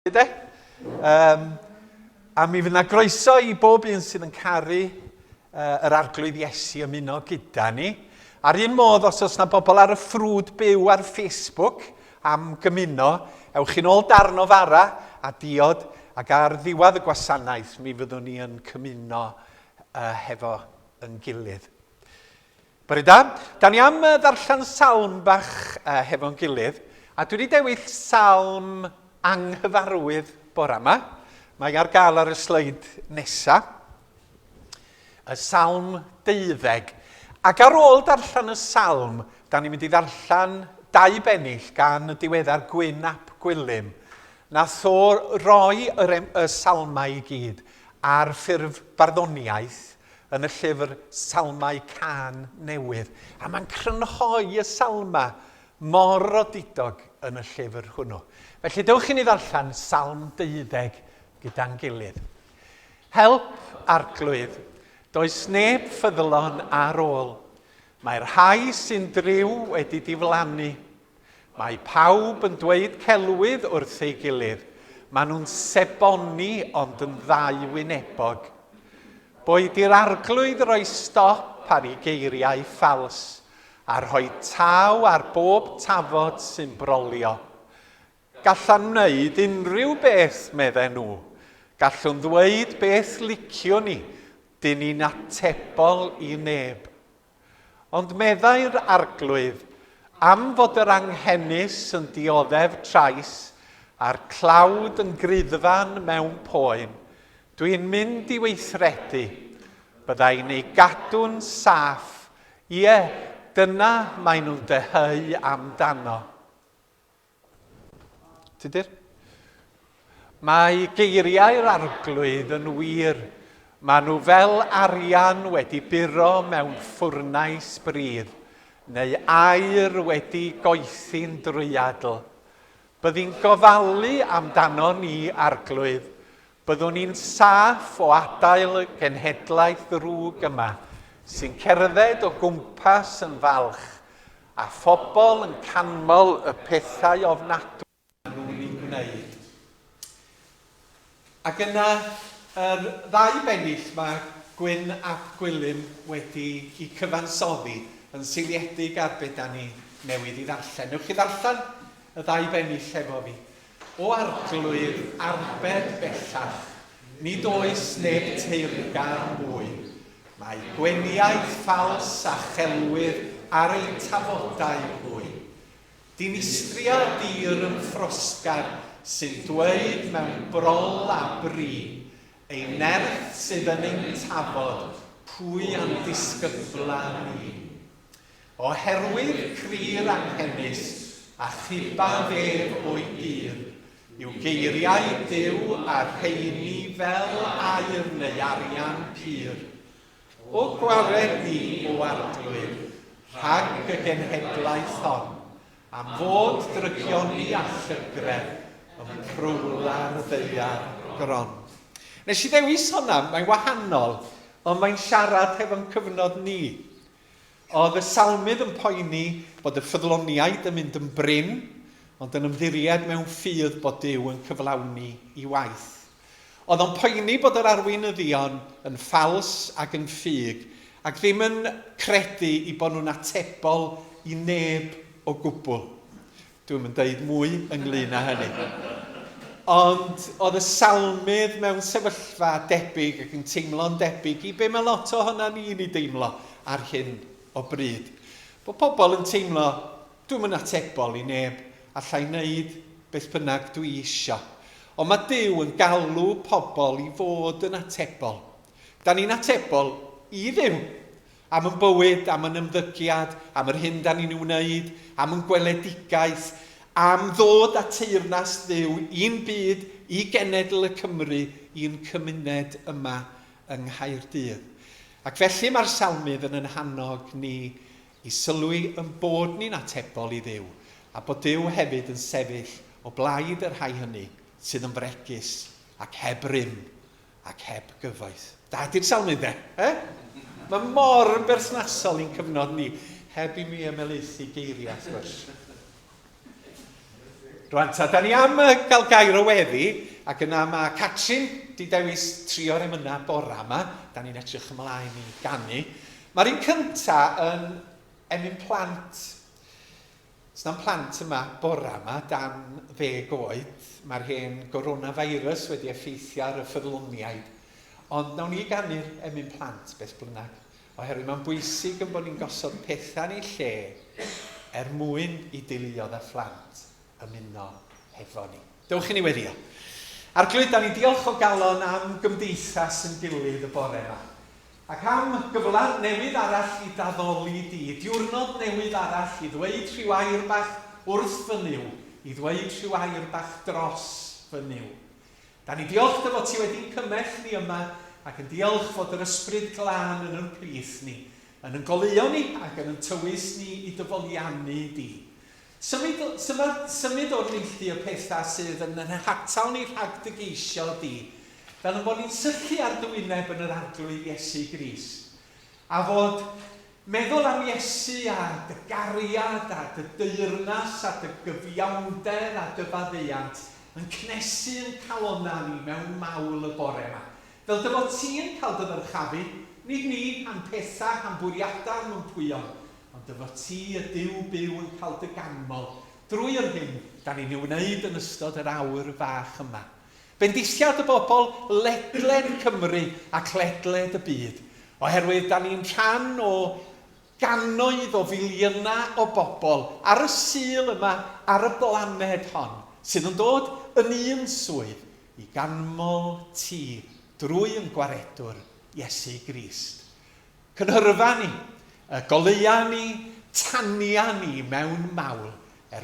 A mi fydd yna groeso i bob un sydd yn caru yr arglwydd Iesu ymuno gyda ni. Ar un modd, os oes yna bobl ar y ffrwd byw ar Facebook am gymuno, ewch chi'n ôl darn o fara a diod, ac ar ddiwedd y gwasanaeth mi fyddwn ni yn cymuno hefo yn gilydd. Bore da ni am ddarllen salm bach hefo'n gilydd, a dwi wedi dewis salm anghyfarwydd bore yma. Mae ar gael ar y sleid nesaf. Y salm 12. Ac ar ôl darllen y salm, da ni'n mynd i ddarllen 2 bennill gan y diweddar Gwyn ap Gwilym. Nath o roi y salmau i gyd ar ffurf barddoniaeth yn y llyfr Salmau Cân Newydd. A mae'n crynhoi y salma mor rodidog yn y llyfr hwnnw. Felly dewch i ni ddarllen salm 12 gyda'n gilydd. Help arglwydd, does neb ffyddlon ar ôl. Mae'r rhai sy'n driw wedi diflannu. Mae pawb yn dweud celwydd wrth ei gilydd. Maen nhw'n seboni ond yn ddau wynebog. Boed i'r arglwydd roi stop ar ei geiriau ffals a rhoi taw ar bob tafod sy'n brolio. Gallan wneud unrhyw beth, medden nhw. Gallwn ddweud beth liciwn ni, dyn ni'n atebol i neb. Ond meddai'r arglwydd, am fod yr anghennus yn dioddef trais, a'r clawd yn gryddfan mewn poen, dwi'n mynd i weithredu, byddai'n ei gadw'n saff, ie, dyna maen nhw'n deheu amdano. Tydyr? Mae geiriau'r arglwydd yn wir. Maen nhw fel arian wedi buro mewn ffwrnais brydd, neu aer wedi goethi'n drwyadl. Byddi'n gofalu amdano ni arglwydd, byddwn ni'n saff o adael y genhedlaeth ddrwg yma, sy'n cerdded o gwmpas yn falch, a phobl yn canmol y pethau ofnadwy nhw'n ei wneud. Ac yna, yr 2 bennill mae Gwyn ap Gwilym wedi ei cyfansoddi yn seiliedig ar beth da ni newydd i ddarllen. Newch chi ddarllen y 2 bennill efo fi. O arglwydd arbed bellach, nid oes neb teyrgar mwy. Mae gweniaeth ffals a chelwydd ar ei tafodau hwy. Dinistria dir yn ffrosgar sy'n dweud mewn brol a bri, ei nerth sydd yn ein tafod, pwy am disgybla ni. Oherwydd crir anghennus a chiba fef o'i gyr, yw geiriau Duw a rheini fel aer neu arian pyr. O gwared ni o arglwydd, rhag y genhedlaeth hon, am fod drygion ni a llygredd, yn prwla'r ddeiar gron. Nes i ddewis honna, mae'n wahanol, ond mae'n siarad hefo'n cyfnod ni. Oedd y salmydd yn poeni bod y ffyddloniaid yn mynd yn bryn, ond yn ymddiried mewn ffydd bod Duw yn cyflawni i waith. Oedd o'n poeni bod yr arweinyddion yn ffals ac yn ffug, ac ddim yn credu i bod nhw'n atebol i neb o gwbl. Dwi'n mynd deud mwy ynglyn â hynny. Ond oedd y salmydd mewn sefyllfa debyg ac yn teimlo'n debyg i be mae lot o hynna ni'n ei deimlo ar hyn o bryd. Bod pobl yn teimlo, dwi'n mynd atebol i neb, allai wneud beth bynnag dwi isio. Ond mae Duw yn galw pobl i fod yn atebol. Da ni'n atebol i Dduw. Am yn bywyd, am yn ymddygiad, am yr hyn da ni'n wneud, am yn gweledigaeth, am ddod at teyrnas Dduw i'n byd, i genedl y Cymru, i'n cymuned yma yng Nghaerdydd. Ac felly mae'r salmydd yn hannog ni i sylwi yn bod ni'n atebol i Dduw, a bod Duw hefyd yn sefyll o blaid yr rhai hynny sydd yn fregus ac heb rym ac heb gyfoeth. Da ydy'r salmydd Mae mor yn bersnasol i'n cyfnod ni, heb i mi ymelaethu geiriau, wrth gwrs. Rwan ta, da ni am gael gair o weddi, ac yna mae Catrin di dewis trio'r emynau bora yma, da ni'n edrych ymlaen i ganu. Mae'r un cyntaf yn emyn plant. Na'n plant yma bora yma dan 10 oed. Mae'r hen coronavirus wedi effeithio ar y ffyddloniaid. Ond nawn ni ganu'r emyn plant beth bynnag. Oherwydd mae'n bwysig yn bod ni'n gosod pethau yn ei lle mwyn i deuluodd y phlant ymuno hefo ni. Dewch i ni weddio. Arglwydd, da ni diolch o galon am gymdeithas yn gilydd y bore yma. Ac am gyfle newydd arall i daddoli di, diwrnod newydd arall i ddweud rhyw air bach wrth fy niw, i ddweud rhyw air bach dros fy niw. Da ni diolch dy fod ti wedi'n cymell ni yma, ac yn diolch fod yr ysbryd glân yn ein plith ni, yn ein goleuo ni ac yn ein tywys ni i dyfoliannu di. Symud o'r neilltu y pethau sydd yn hatal ni rhag dy geisio di, fel yn bod ni'n sychu ar dy wyneb yn yr arglwydd Iesu Grist. A fod meddwl am Iesu a dy gariad a dy deyrnas a dy gyfiawnder a dy faddeuant yn cnesu yn calonna ni mewn mawl y bore yma. Fel dy fod ti yn cael dy ddyrchafu, nid ni am pethau, am bwriadau mewn pwyon, ond dy fod ti y Duw byw yn cael dy ganmol. Drwy'r hyn, da ni'n ei wneud yn ystod yr awr fach yma. Bendithiad y bobl ledled Cymru ac ledled y byd, oherwydd da ni'n rhan o gannoedd o filiynau o bobl ar y sul yma, ar y blaned hon, sydd yn dod yn un swydd i ganmol ti drwy yn gwaredwr Iesu Grist. Cynhyrfa ni, goleuo ni, tania ni mewn mawl,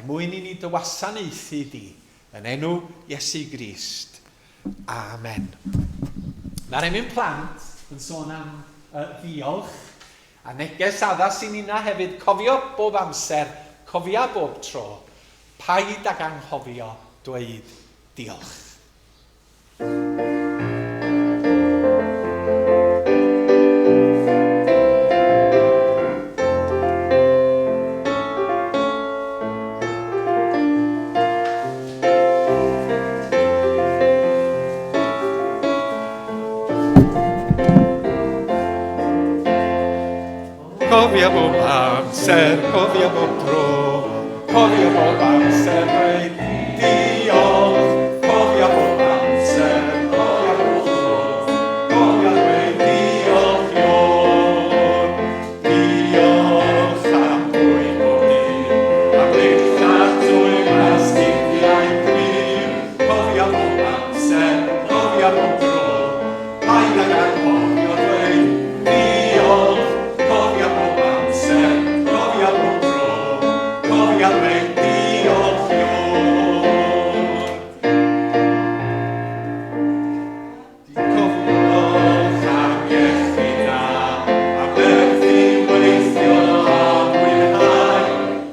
mwyn i ni dy wasanaethu di, yn enw Iesu Grist. Amen. Mae'r emyn plant yn sôn am ddiolch, a neges addas i nina hefyd cofio bob amser, cofia bob tro, paid ag anghofio dweud diolch. Cofia bob amser, cofia bob tro, cofia bob amser, dweud diolch. Cofia bob amser, cofia bob tro, cofia dweud diolch Ior. Diolch am bwyd bob dydd, am lechar trwy masgidiau glir. Cofia bob amser, cofia bob tro, paid ag anghofio dweud diolch. Cofia bob amser, cofia bob tro, cofia dweud diolch Ior. Cofiwch am iechyd da, am werthu weithio a mwynhau.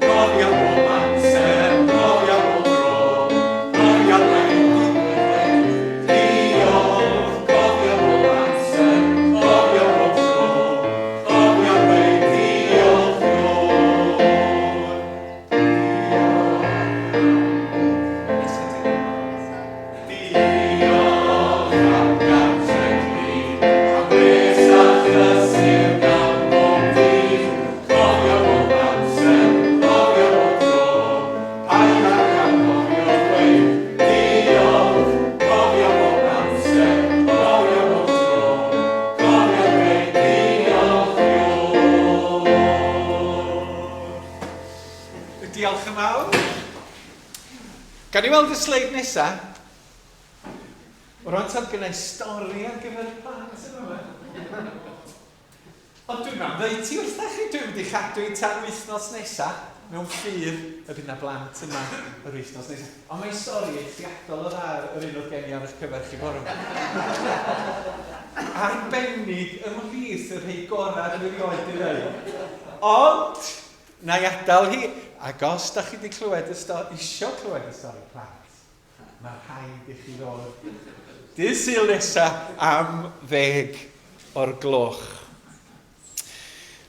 Cofia bob amser, cofia bob tro, cofia dweud diolch. Cofia bob amser, cofia bob tro, cofia dweud diolch Ior. Diolch am gartref ni, am bres a chlysur gan bob dydd. Cofia bob amser, cofia bob tro, paid ag anghofio dweud diolch. Cofia bob amser, cofia bob tro, cofia dweud diolch Ior. Diolch yn fawr. Gan i weld y sleid nesaf? Rwan ta'n gynnau stori ar gyfer y plant yma. Ond dwi'n meddwl, ddweud ti wrthach chi dwi'n mynd i chadw i tan wythnos nesaf mewn ffyr y bydd na blant yma yr wythnos nesaf. Ond mae'n stori eithriadol o dda yr un o'r geni ar eich cyfer chi bore yma. Arbennig ymhlith y rhai gorau yn erioed i ddweud. Ond, na i adael hi, ac os da chi wedi clywed y stori, isio clywed y stori plant, mae rhaid i chi ddod dydd Sul nesaf am 10 o'r gloch.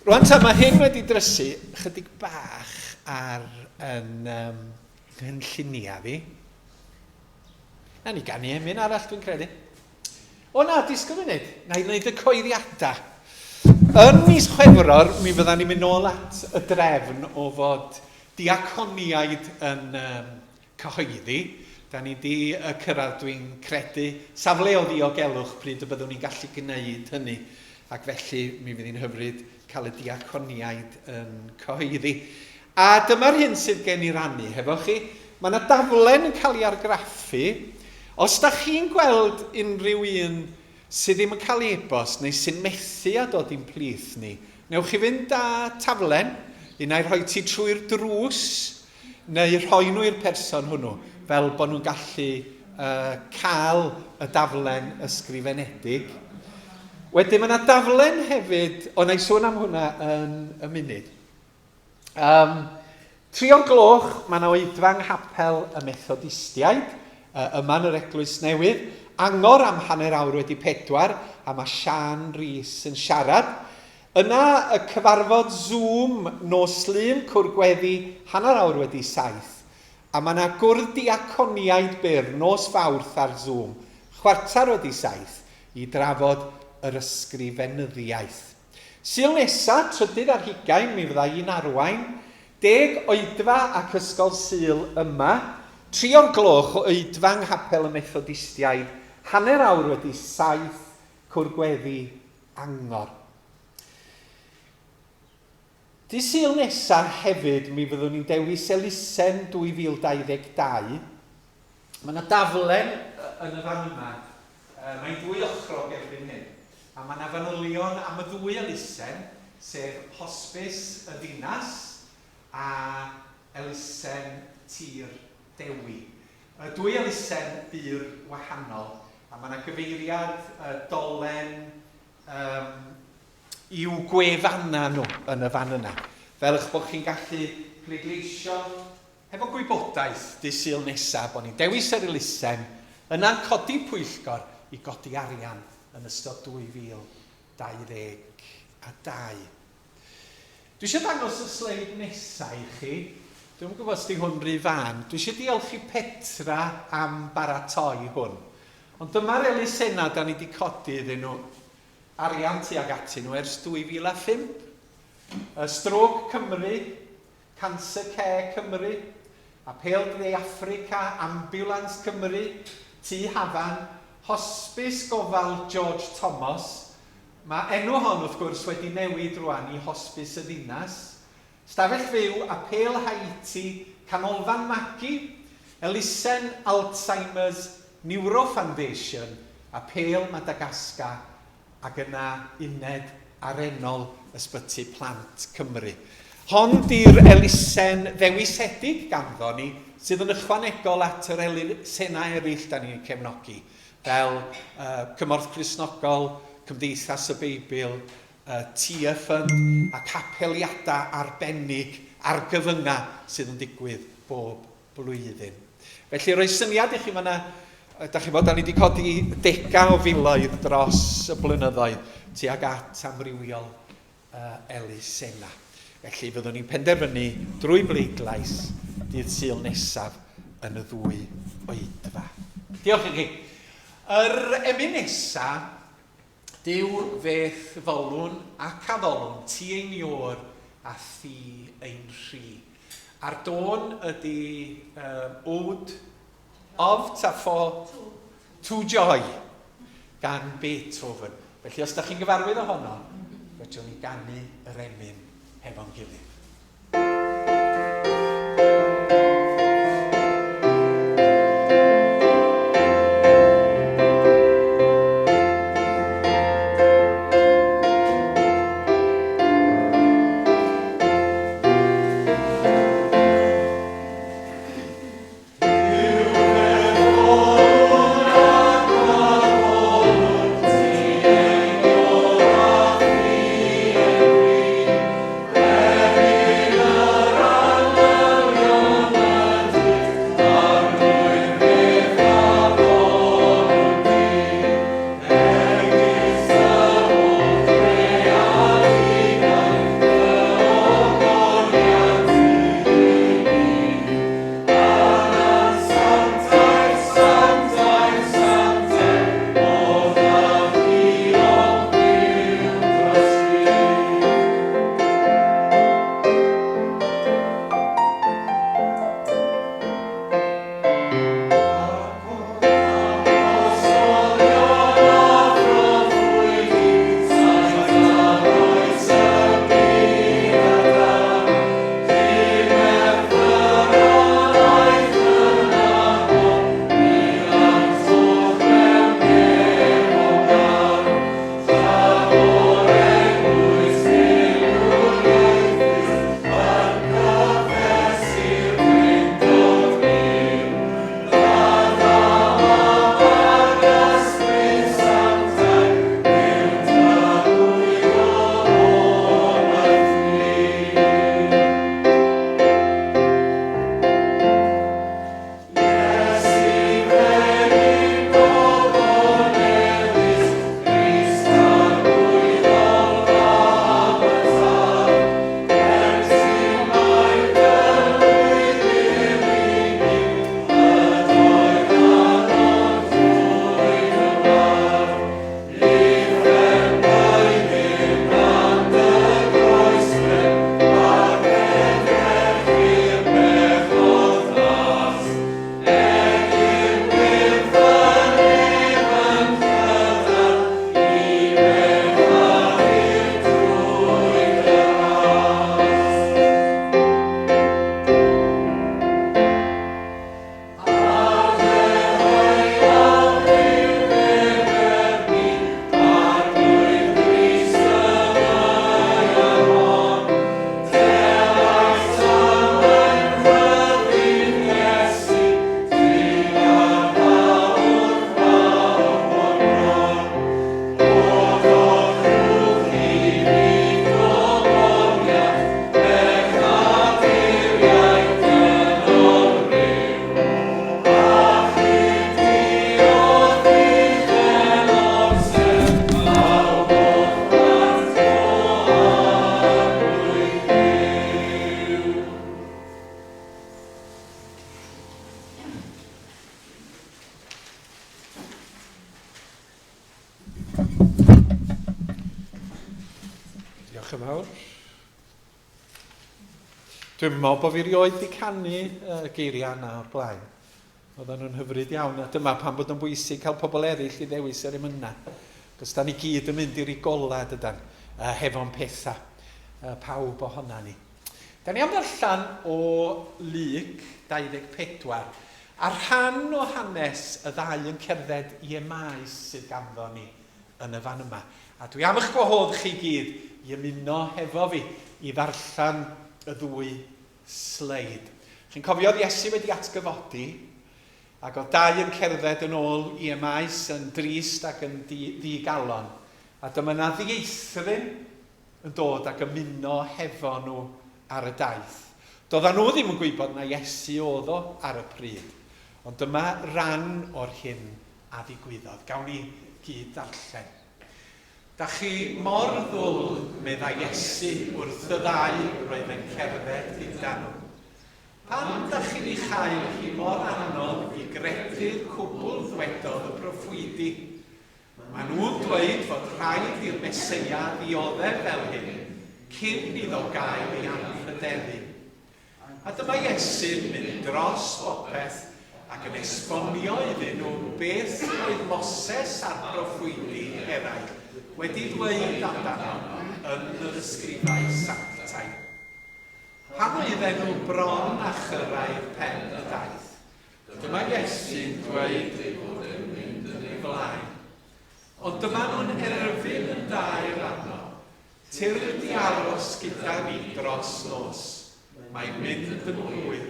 Rwan ta, mae hyn wedi drysu chydig bach ar yn yn llunia fi. Na ni ganu emyn arall dwi'n credu. O na, disgwyl munud, na i wneud y coeddiadau. Yn mis Chwefror, mi fydda ni'n mynd nôl at y drefn o fod diaconiaid yn cyhoeddi. Da ni wedi cyrraedd, dwi'n credu, safle o ddiogelwch pryd y byddwn ni'n gallu gwneud hynny. Ac felly mi fydd hi'n hyfryd cael y diaconiaid yn cyhoeddi. A dyma'r hyn sydd gen i rannu hefo chi. Mae yna daflen yn cael ei argraffu. Os da chi'n gweld unrhyw un sydd ddim yn cael ei e-bost neu sy'n methu a dod i'n plith ni, newch chi fynd â taflen, unai rhoi ti trwy'r drws, neu rhoi nhw i'r person hwnnw, fel bod nhw'n gallu cael y daflen ysgrifenedig. Wedyn mae yna daflen hefyd, o na i sôn am hwnna yn y munud. 3:00 mae yna oedfang hapel y Methodistiaid, yma yn yr Eglwys Newydd, angor am 4:45, a mae Sian Rhys yn siarad. Yna y cyfarfod Zoom nos Lun Cwr Gweddi 7:45, a mae yna gwrdd diaconiaid byr nos Fawrth ar Zoom 7:15 i drafod yr ysgrifenyddiaeth. Sul nesa, 3 ar 20, mi fydda i'n arwain, 10 oedfa ac ysgol Sul yma, 3:00 oedfang hapel y Methodistiaid, 7:15 Cwr Gweddi Angor. Dy Sul nesaf hefyd, mi fyddwn ni'n dewis elusen 2022. Mae yna daflen yn y fan yma. Mae'n 2 ochrog erbyn hyn. A mae yna fanylion am y 2 elusen, sef hosbis y dinas a elusen tir Dewi. Y 2 elusen byr wahanol. A mae yna gyfeiriad dolen i'w gwefanna nhw yn y fan yna. Fel eich bod chi'n gallu pleidleisio efo gwybodaeth dy Sul nesaf bod ni'n dewis yr elusen yna'n codi pwyllgor i godi arian yn ystod 2022. Dwi eisiau dangos y sleid nesaf i chi. Dwi'n gwybod os di hwn rhy fan. Dwi eisiau diolchu Petra am baratoi hwn. Ond dyma'r elusena da ni wedi codi iddyn nhw arian tuag ati nhw ers 2005. Stroke Cymru, Cancer Care Cymru, Apêl De Affrica, Ambulance Cymru, Tŷ Hafan, Hosbis Gofal George Thomas. Mae enw hon wrth gwrs wedi newid rwan i Hosbis y Ddinas. Stafell fyw Apêl Haiti, Canolfan Magi, Elusen Alzheimer's Neuro Foundation, Apêl Madagascar, ac yna uned arenol Ysbyty Plant Cymru. Hon di'r elusen ddewisedig ganddo ni sydd yn ychwanegol at yr elusena eraill da ni'n cefnogi, fel Cymorth Cristnogol, Cymdeithas y Beibl, Tia Fund a capeliadau arbennig ar gyfynga sydd yn digwydd bob blwyddyn. Felly roi syniad i chi fyna, da chi bod, da ni wedi codi 10 o filoedd dros y blynyddoedd tuag at amrywiol elusena. Felly fyddwn ni'n penderfynu drwy bleidlais dydd Sul nesaf yn y 2 oedfa. Diolch i chi. Yr emyn nesaf, Dyw feth folwn ac addolwn ti ein ior a thi ein rhi. A'r dôn ydy Ode of Taffo to Joy gan Beethoven. Felly os da chi'n gyfarwydd ohono, fedrwn ni ganu yr emyn hefo'n gilydd. Amen. yn fawr. Dwi'n meddwl bod fi rioed wedi canu geiriau yna o'r blaen. Oedden nhw'n hyfryd iawn. A dyma pan bod yn bwysig cael pobl eraill i ddewis yr emyna. Cos da ni gyd yn mynd i'r golad ydan, hefo'n pethau. Pawb ohona ni. Da ni am ddarllen o Lug 24. A rhan o hanes y ddau yn cerdded i Emmaus sydd ganddo ni yn y fan yma. A dwi am eich gwahodd chi gyd i ymuno hefo fi i ddarllen y ddwy sleid. Chi'n cofio Iesu wedi atgyfodi, ac o dau yn cerdded yn ôl i Emmaus yn drist ac yn ddigalon. A dyma yna ddieithrin yn dod ac ymuno hefo nhw ar y daith. Doeddan nhw ddim yn gwybod na Iesu oedd o ar y pryd. Ond dyma ran o'r hyn a ddigwyddodd. Gawn ni gyd darllen. Da chi mor ddwl, medda Iesu wrth y ddau roedd yn cerdded gyda nhw. Pan da chi'n ei chael hi mor anodd i gredu'r cwbl ddwedodd y proffwydi. Maen nhw'n dweud fod rhaid i'r Meseia ddioddef fel hyn, cyn iddo gael ei anrhyddeddu. A dyma Iesu'n mynd dros popeth ac yn esbonio iddyn nhw beth oedd Moses a'r proffwydi eraill wedi dweud amdano yn yr ysgrifau sanctaidd. Pan oedden nhw bron a chyrraedd pen y daith, dyma Iesu'n dweud ei fod yn mynd yn ei flaen. Ond dyma nhw'n erfyn yn dair arno. Tyr ydi aros gyda ni dros nos. Mae'n mynd yn hwyr.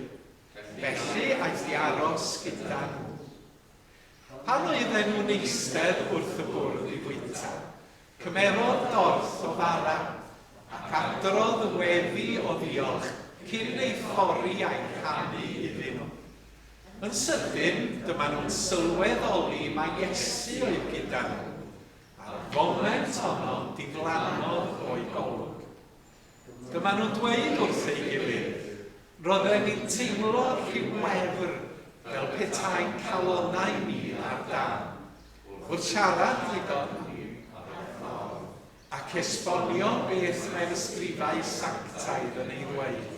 Felly aeth i aros gyda nhw. Pan oedden nhw'n eistedd wrth y bwrdd i fwyta, cymerodd dorth o fara ac adrodd y weddi o ddiolch cyn ei thorri a'i rhannu iddyn nhw. Yn sydyn, dyma nhw'n sylweddoli mae Iesu oedd gyda nhw. A'r foment honno diflannodd o'i golwg. Dyma nhw'n dweud wrth ei gilydd, roedden ni'n teimlo rhyw wefr fel petai'n calonau ni ar dan. Wrth siarad ddigon ac esbonio beth mae'r ysgrifau sanctaidd yn ei ddweud.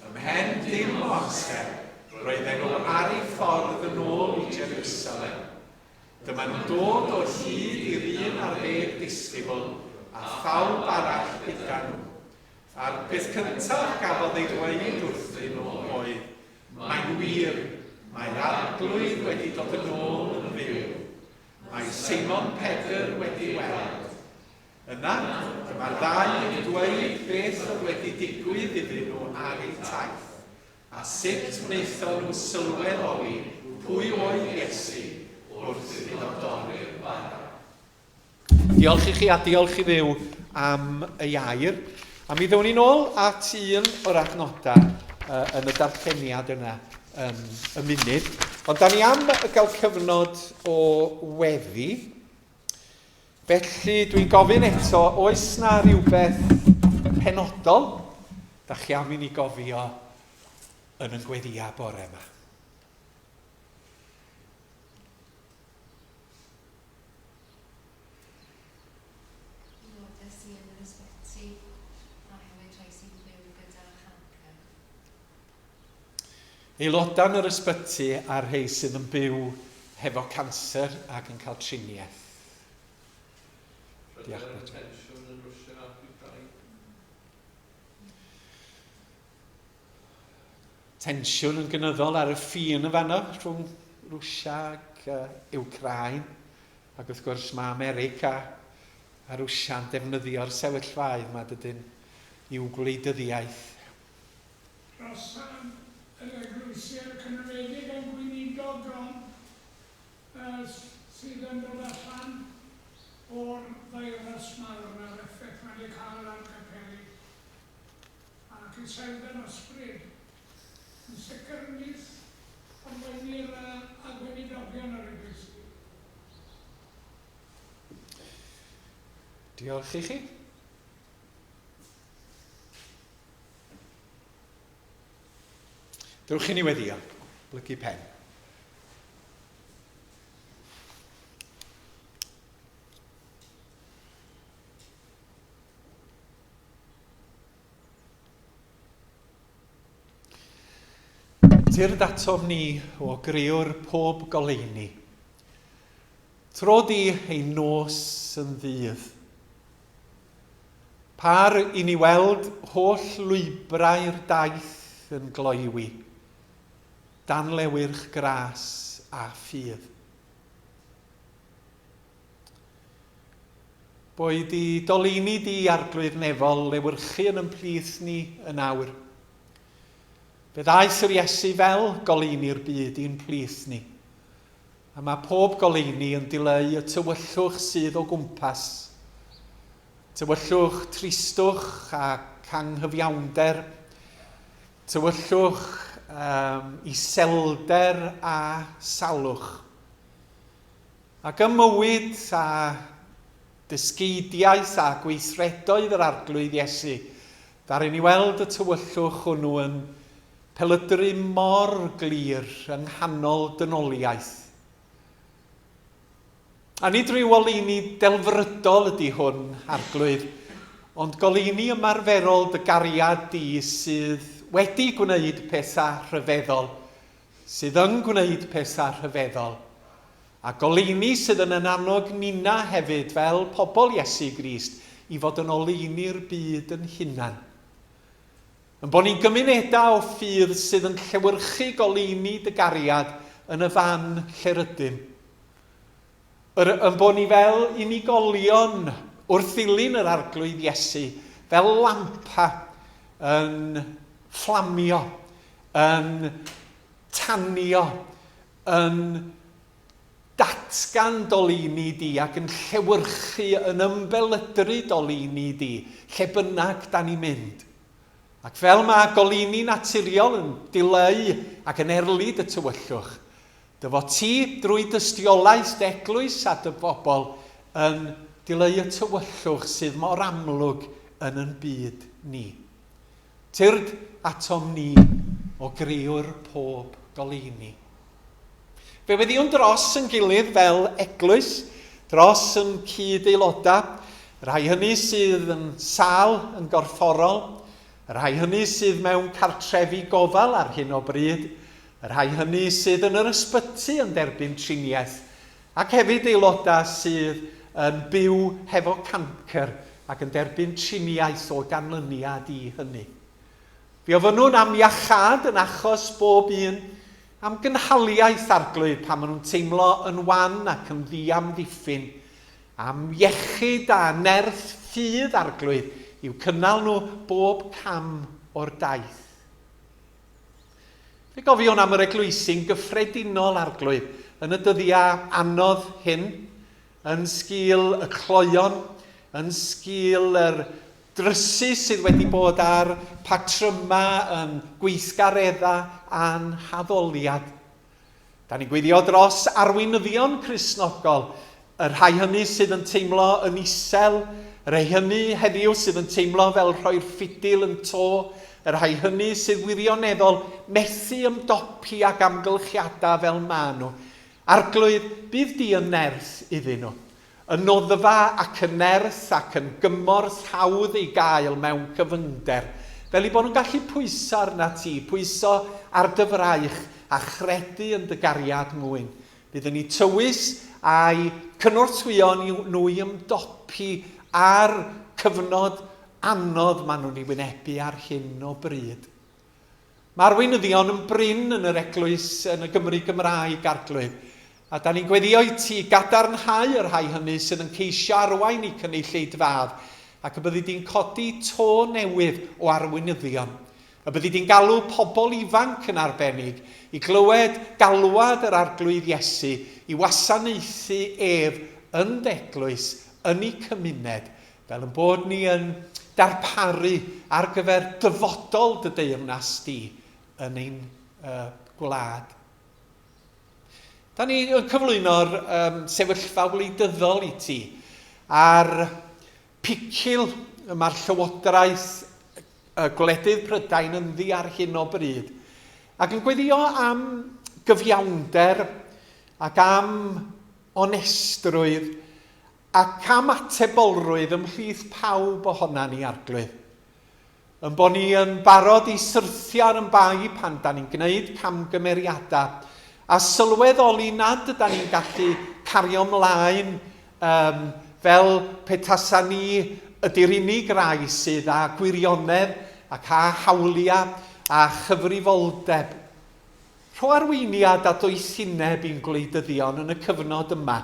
Ymhen dim o amser, roedden nhw ar ei ffordd yn ôl i Jerusalem. Dyma nhw'n dod o hyd i'r 11 disgybl a phawb arall gyda nhw. A'r beth cyntaf gafodd ei ddweud wrthyn nhw oedd, mae'n wir, mae'r arglwydd wedi dod yn ôl yn fyw. Mae Simon Pedr wedi weld. Yna, dyma'r ddau yn dweud beth oedd wedi digwydd iddyn nhw ar eu taith, a sut wnaethon nhw sylweddoli pwy oedd Iesu wrth iddo dorri'r bara. Diolch i chi a diolch i Dduw am y iair. A mi ddewn ni nôl at un o'r adnodau yn y darlleniad yna y munud. Ond da ni am gael cyfnod o weddi. Felly dwi'n gofyn eto, oes na rhywbeth penodol da chi am i ni gofio yn y gweddiau bore yma? Aelodau yn yr ysbyty a rhai sydd yn byw hefo canser ac yn cael triniaeth. Tensiwn yn gynyddol ar y ffin y fanno rhwng Rwsia ac Ucrain. Ac wrth gwrs mae America a Rwsia'n defnyddio'r sefyllfaoedd mae dydyn i'w gwleidyddiaeth. Dros yr eglwysiau'r cynredig yn gweinidog sydd yn dod allan o'r feirws mawr na'r effaith mae wedi cael ar capeli ac i sefyd yn ysbryd. Yn sicr yn nyth arweinir a gweinidogion yr eglwysi. Diolch i chi. Dewch i ni weddio, blygu pen. Tyrd atom ni o griwr pob goleuni. Trod i ei nos yn ddydd. Par i ni weld holl lwybrau'r daith yn gloiwi, dan lewyrch gras a ffydd. Boed i doleuni di arglwydd nefol lewyrchu yn plith ni yn awr. Byddais yr Iesu fel goleuni'r byd i'n plith ni. A mae pob goleuni yn dileu y tywyllwch sydd o gwmpas. Tywyllwch tristwch ac anghyfiawnder. Tywyllwch iselder a salwch. Ac ymywyd a dysgeidiaeth a gweithredoedd yr arglwydd Iesu, ddaru ni weld y tywyllwch hwnnw yn pelydru mor glir yng nghanol dynoliaeth. A nid rhyw oleuni delfrydol ydy hwn, arglwydd, ond goleuni ymarferol dy gariad di sydd wedi gwneud pethau rhyfeddol, sydd yn gwneud pethau rhyfeddol, a goleuni sydd yn annog nina hefyd fel pobl Iesu Grist i fod yn oleuni'r byd yn hunan. Yn bod ni'n gymunedau o ffydd sydd yn llewyrchu goleuni dy gariad yn y fan Cherydym. Yn bod ni fel unigolion wrth ddilyn yr arglwydd Iesu, fel lampa yn fflamio, yn tanio, yn datgan doleuni di ac yn llewyrchu, yn ymbelydru doleuni di, lle bynnag da ni'n mynd. Ac fel mae goleuni naturiol yn dileu ac yn erlyd y tywyllwch, dyfo ti drwy dystiolaeth eglwys a dy bobl yn dileu y tywyllwch sydd mor amlwg yn yn byd ni. Tyrd atom ni o griwr pob goleuni. Fe wedi o'n dros yn gilydd fel eglwys, dros yn cyd aelodau, rhai hynny sydd yn sâl yn gorfforol, rhai hynny sydd mewn cartrefi gofal ar hyn o bryd, rhai hynny sydd yn yr ysbyty yn derbyn triniaeth, ac hefyd aelodau sydd yn byw hefo cancer ac yn derbyn triniaeth o ganlyniad i hynny. Fe ofyn nhw'n am iachad yn achos bob un, am gynhaliaeth arglwydd pan maen nhw'n teimlo yn wan ac yn ddiamddiffyn, am iechyd a nerth ffydd arglwydd i'w cynnal nhw bob cam o'r daith. Fe gofion am yr eglwysi'n gyffredinol arglwydd yn y dyddiau anodd hyn, yn sgil y cloion, yn sgil yr drysu sydd wedi bod ar patryma yn gweithgareddau a'n haddoliad. Da ni'n gweithio dros arweinyddion Cristnogol, y rhai hynny sydd yn teimlo yn isel, y rhai hynny heddiw sydd yn teimlo fel rhoi'r ffidil yn to, y rhai hynny sydd wirioneddol methu ymdopi ag amgylchiadau fel maen nhw. Arglwydd, bydd di yn nerth iddyn nhw. Yn noddfa ac yn nerth ac yn gymorth hawdd ei gael mewn cyfyngder, fel i bod nhw'n gallu pwyso arna ti, pwyso ar dy fraich a chredu yn dy gariad mwyn. Byddwn ni tywys a'i cynorthwyo nhw i ymdopi ar cyfnod anodd maen nhw'n ei wynebu ar hyn o bryd. Mae arweinyddion yn brin yn yr eglwys yn y Gymru Gymraeg arglwydd, a da ni'n gweddio i ti gadarnhau yr rhai hynny sydd yn ceisio arwain i cynulleidfadd, ac y byddi di'n codi to newydd o arweinyddion. Y byddi di'n galw pobl ifanc yn arbennig i glywed galwad yr arglwydd Iesu i wasanaethu ef yn deglwys, yn ei cymuned, fel yn bod ni yn darparu ar gyfer dyfodol dy deyrnas di yn ein gwlad. Da ni yn cyflwyno'r sefyllfa wleidyddol i ti ar picil mae'r llywodraeth gwledydd Prydain yn ddi ar hyn o bryd, ac yn gweddio am gyfiawnder ac am onestrwydd ac am atebolrwydd ymhlith pawb ohona ni arglwydd. yn bod ni yn barod i syrthio ar yn bai pan da ni'n gwneud camgymeriadau a sylweddoli nad ydym ni'n gallu cario ymlaen fel petasa ni ydy'r unig rai sydd â gwirionedd ac â hawliau a chyfrifoldeb. Rho arweiniad a doethineb i'n gwleidyddion yn y cyfnod yma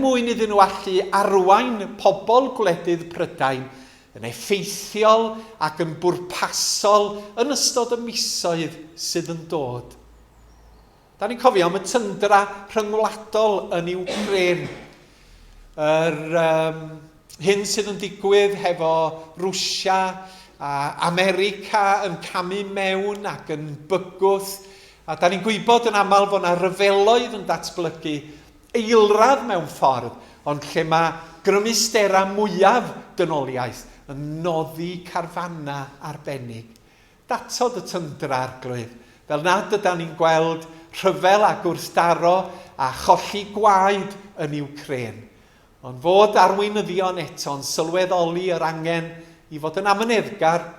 mwyn iddyn nhw allu arwain pobl gwledydd Prydain yn effeithiol ac yn bwrpasol yn ystod y misoedd sydd yn dod. Da ni'n cofio am y tyndra rhyngwladol yn Ukraine. Hyn sydd yn digwydd hefo Rwsia a America yn camu mewn ac yn bygwth. A da ni'n gwybod yn aml fod yna ryfeloedd yn datblygu eilradd mewn ffordd, ond lle mae grymistera mwyaf dynoliaeth yn noddi carfanna arbennig. Datod y tyndra arglwydd, fel nad ydym ni'n gweld rhyfel a gwrthdaro a cholli gwaed yn Ukraine. Ond fod arweinyddion eto'n sylweddoli yr angen i fod yn amyneddgar,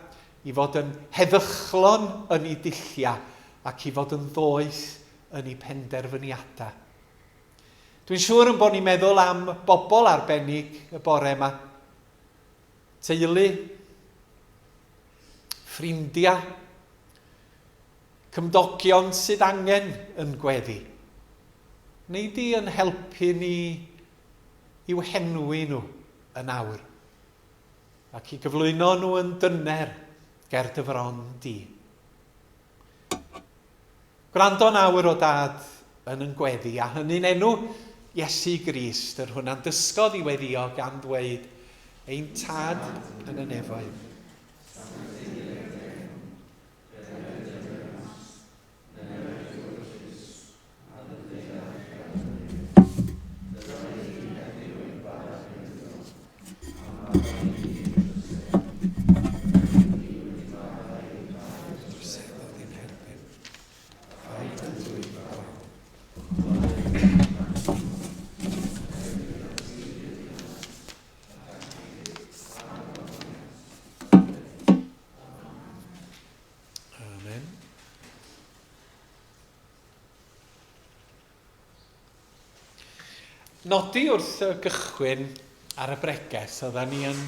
i fod yn heddychlon yn ei dullia ac i fod yn ddoeth yn ei penderfyniadau. Dwi'n siŵr yn bod ni'n meddwl am bobl arbennig y bore yma. Teulu, ffrindiau, cymdogion sydd angen yn gweddi. Neu di yn helpu ni i'w henwi nhw yn awr ac i gyflwyno nhw yn dyner ger dy fron di. Gwrando nawr o dad yn gweddi a hynny'n enw Iesu Grist, yr hwnna'n dysgodd i weddio gan dweud ein tad yn y nefoedd. Nodi wrth y gychwyn ar y breges, oedden ni yn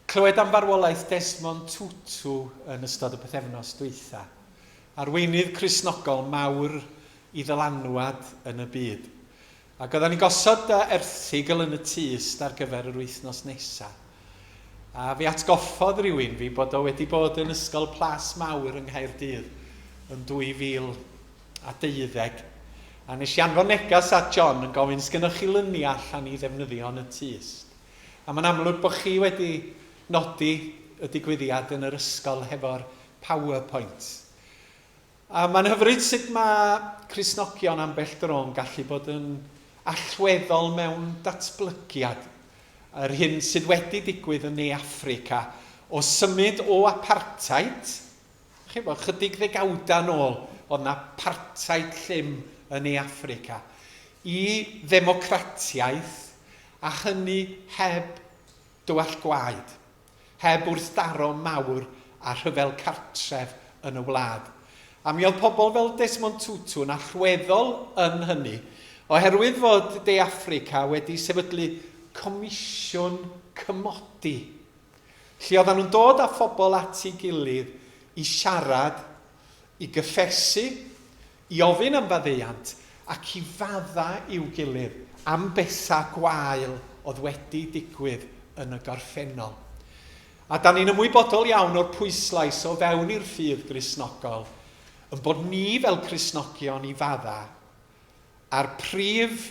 clywed am farwolaeth Desmond Tutu yn ystod y pythefnos dwytha. Arweinydd Cristnogol mawr i ddylanwad yn y byd. Ac oedden ni gosod erthygl yn y tyst ar gyfer yr wythnos nesaf. A fi atgoffodd rywun fi bod o wedi bod yn ysgol Plas Mawr yng Nghaerdydd yn 2012. A nes i anfon negas at John yn gofyn, sgynnoch chi lyniau allan i ddefnyddio yn y tyst. A mae'n amlwg bod chi wedi nodi y digwyddiad yn yr ysgol hefo'r PowerPoint. A mae'n hyfryd sut mae Cristnogion ambell dro'n gallu bod yn allweddol mewn datblygiad. Yr hyn sydd wedi digwydd yn Ne Affrica o symud o apartheid, chydig ddegawda nôl, oedd na apartheid llym yn Ne Affrica, i ddemocratiaeth, a hynny heb dywall gwaed, heb wrthdaro mawr a rhyfel cartref yn y wlad. A mi oedd pobl fel Desmond Tutu yn allweddol yn hynny, oherwydd fod De Affrica wedi sefydlu comisiwn cymodi, lle oedden nhw'n dod â phobl at ei gilydd i siarad, i gyffesu, i ofyn am faddeuant ac i fadda i'w gilydd am bethau gwael oedd wedi digwydd yn y gorffennol. A da ni'n ymwybodol iawn o'r pwyslais o fewn i'r ffydd Gristnogol yn bod ni fel Cristnogion i fadda a'r prif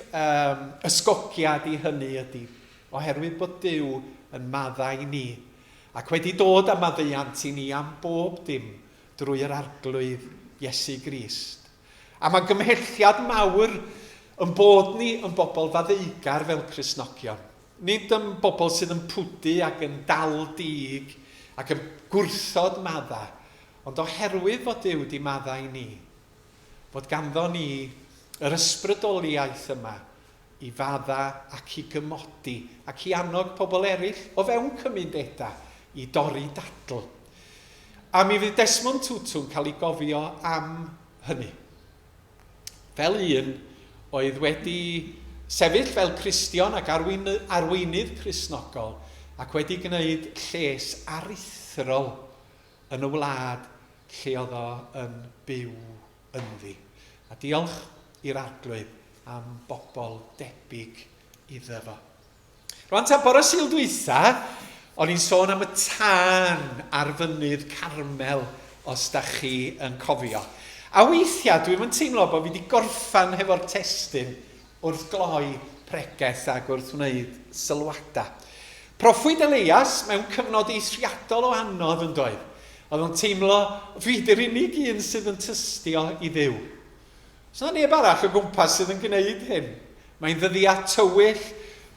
ysgogiad i hynny ydy oherwydd bod Duw yn maddau ni ac wedi dod â maddeuant i ni am bob dim drwy'r arglwydd Iesu Grist. A mae gymhelliad mawr yn bod ni yn bobl faddeugar fel Cristnogion. Nid yn bobl sydd yn pwdu ac yn dal dig ac yn gwrthod madda, ond oherwydd fod Duw di maddau ni, fod ganddo ni yr ysbrydoliaeth yma i fadda ac i gymodi ac i annog pobl eraill o fewn cymunedau i dorri dadl. A mi fydd Desmond Tutu'n cael ei gofio am hynny. Fel un oedd wedi sefyll fel Cristion ac arweinydd Cristnogol ac wedi gwneud lles aruthrol yn y wlad lle oedd o yn byw ynddi. A diolch i'r arglwydd am bobl debyg iddo fo. Rwan ta bore Sul dwytha, o'n i'n sôn am y tân ar fynydd Carmel, os da chi yn cofio. A weithiau dwi'n teimlo bod fi wedi gorffan hefo'r testyn wrth gloi pregeth ac wrth wneud sylwada. Proffwyd Elias mewn cyfnod eithriadol o anodd yn doedd. Oedd o'n teimlo, fi di'r unig un sydd yn tystio i ddiw. So na neb arall o gwmpas sydd yn gwneud hyn. Mae'n ddyddiad tywyll,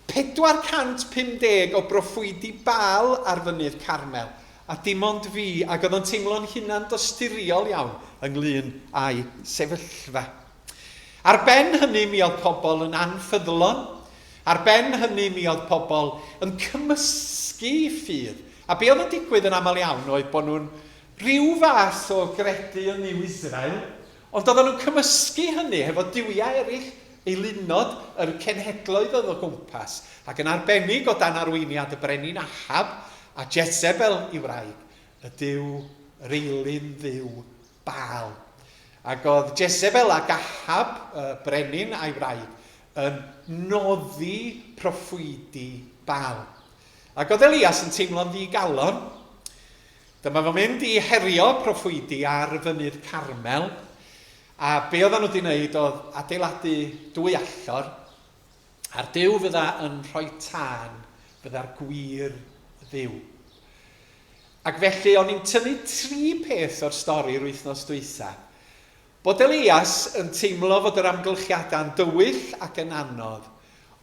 450 o broffwydi Baal ar fynydd Carmel, a dim ond fi, ac oedd o'n teimlo'n hunan dosturiol iawn ynglyn â'i sefyllfa. Ar ben hynny mi oedd pobl yn anffyddlon, ar ben hynny mi oedd pobl yn cymysgu ffydd. A be oedd yn digwydd yn aml iawn oedd bod nhw'n rhyw fath o gredu yn New Israel, ond oedden nhw'n cymysgu hynny hefo diwiau eraill eilunod yr cenhedloedd oedd o gwmpas, ac yn arbennig o dan arweiniad y brenin Ahab a Jezebel i wraig, y dyw, yr eilyn dduw Baal. Ac oedd Jezebel ac Ahab, y brenin a'i wraig, yn noddi proffwydi Baal. Ac oedd Elias yn teimlo'n ddigalon. Dyma fo'n mynd i herio proffwydi ar fynydd Carmel, a be oedden nhw wedi wneud oedd adeiladu 2 allor, a'r Duw fydda yn rhoi tân, fydda'r gwir ddiw. Ac felly o'n i'n tynnu 3 peth o'r stori'r wythnos dwytha. Bod Elias yn teimlo fod yr amgylchiadau'n dywyll ac yn anodd,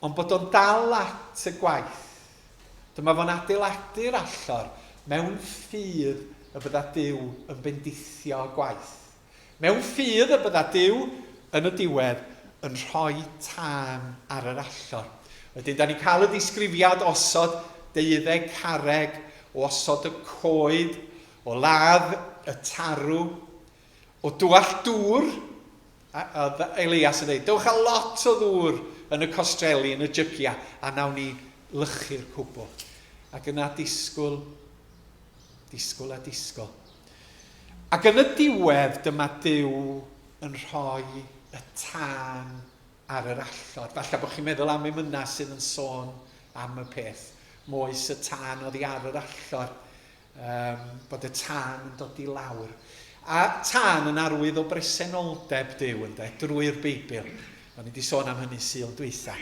ond bod o'n dal at y gwaith. Dyma fo'n adeiladu'r allor mewn ffydd y bydda Duw yn bendithio gwaith. Mewn ffydd y bydda Duw yn y diwedd yn rhoi tân ar yr allor. Wedyn, da ni'n cael y disgrifiad osod 12 carreg, o osod y coed, o ladd y tarw, o dwall dŵr. Oedd Elias yn dweud, dewch â lot o ddŵr yn y costreli, yn y jygia, a nawn ni lychu'r cwbl. Ac yna disgwyl a disgwyl. Ac yn y diwedd, dyma Duw yn rhoi y tân ar yr allor. Falle bod chi'n meddwl am emyna sydd yn sôn am y peth. Moes y tân oddi ar yr allor, bod y tân yn dod i lawr. A tân yn arwydd o bresenoldeb Duw, drwy'r Beibl. O'n i wedi sôn am hynny Sul dwytha.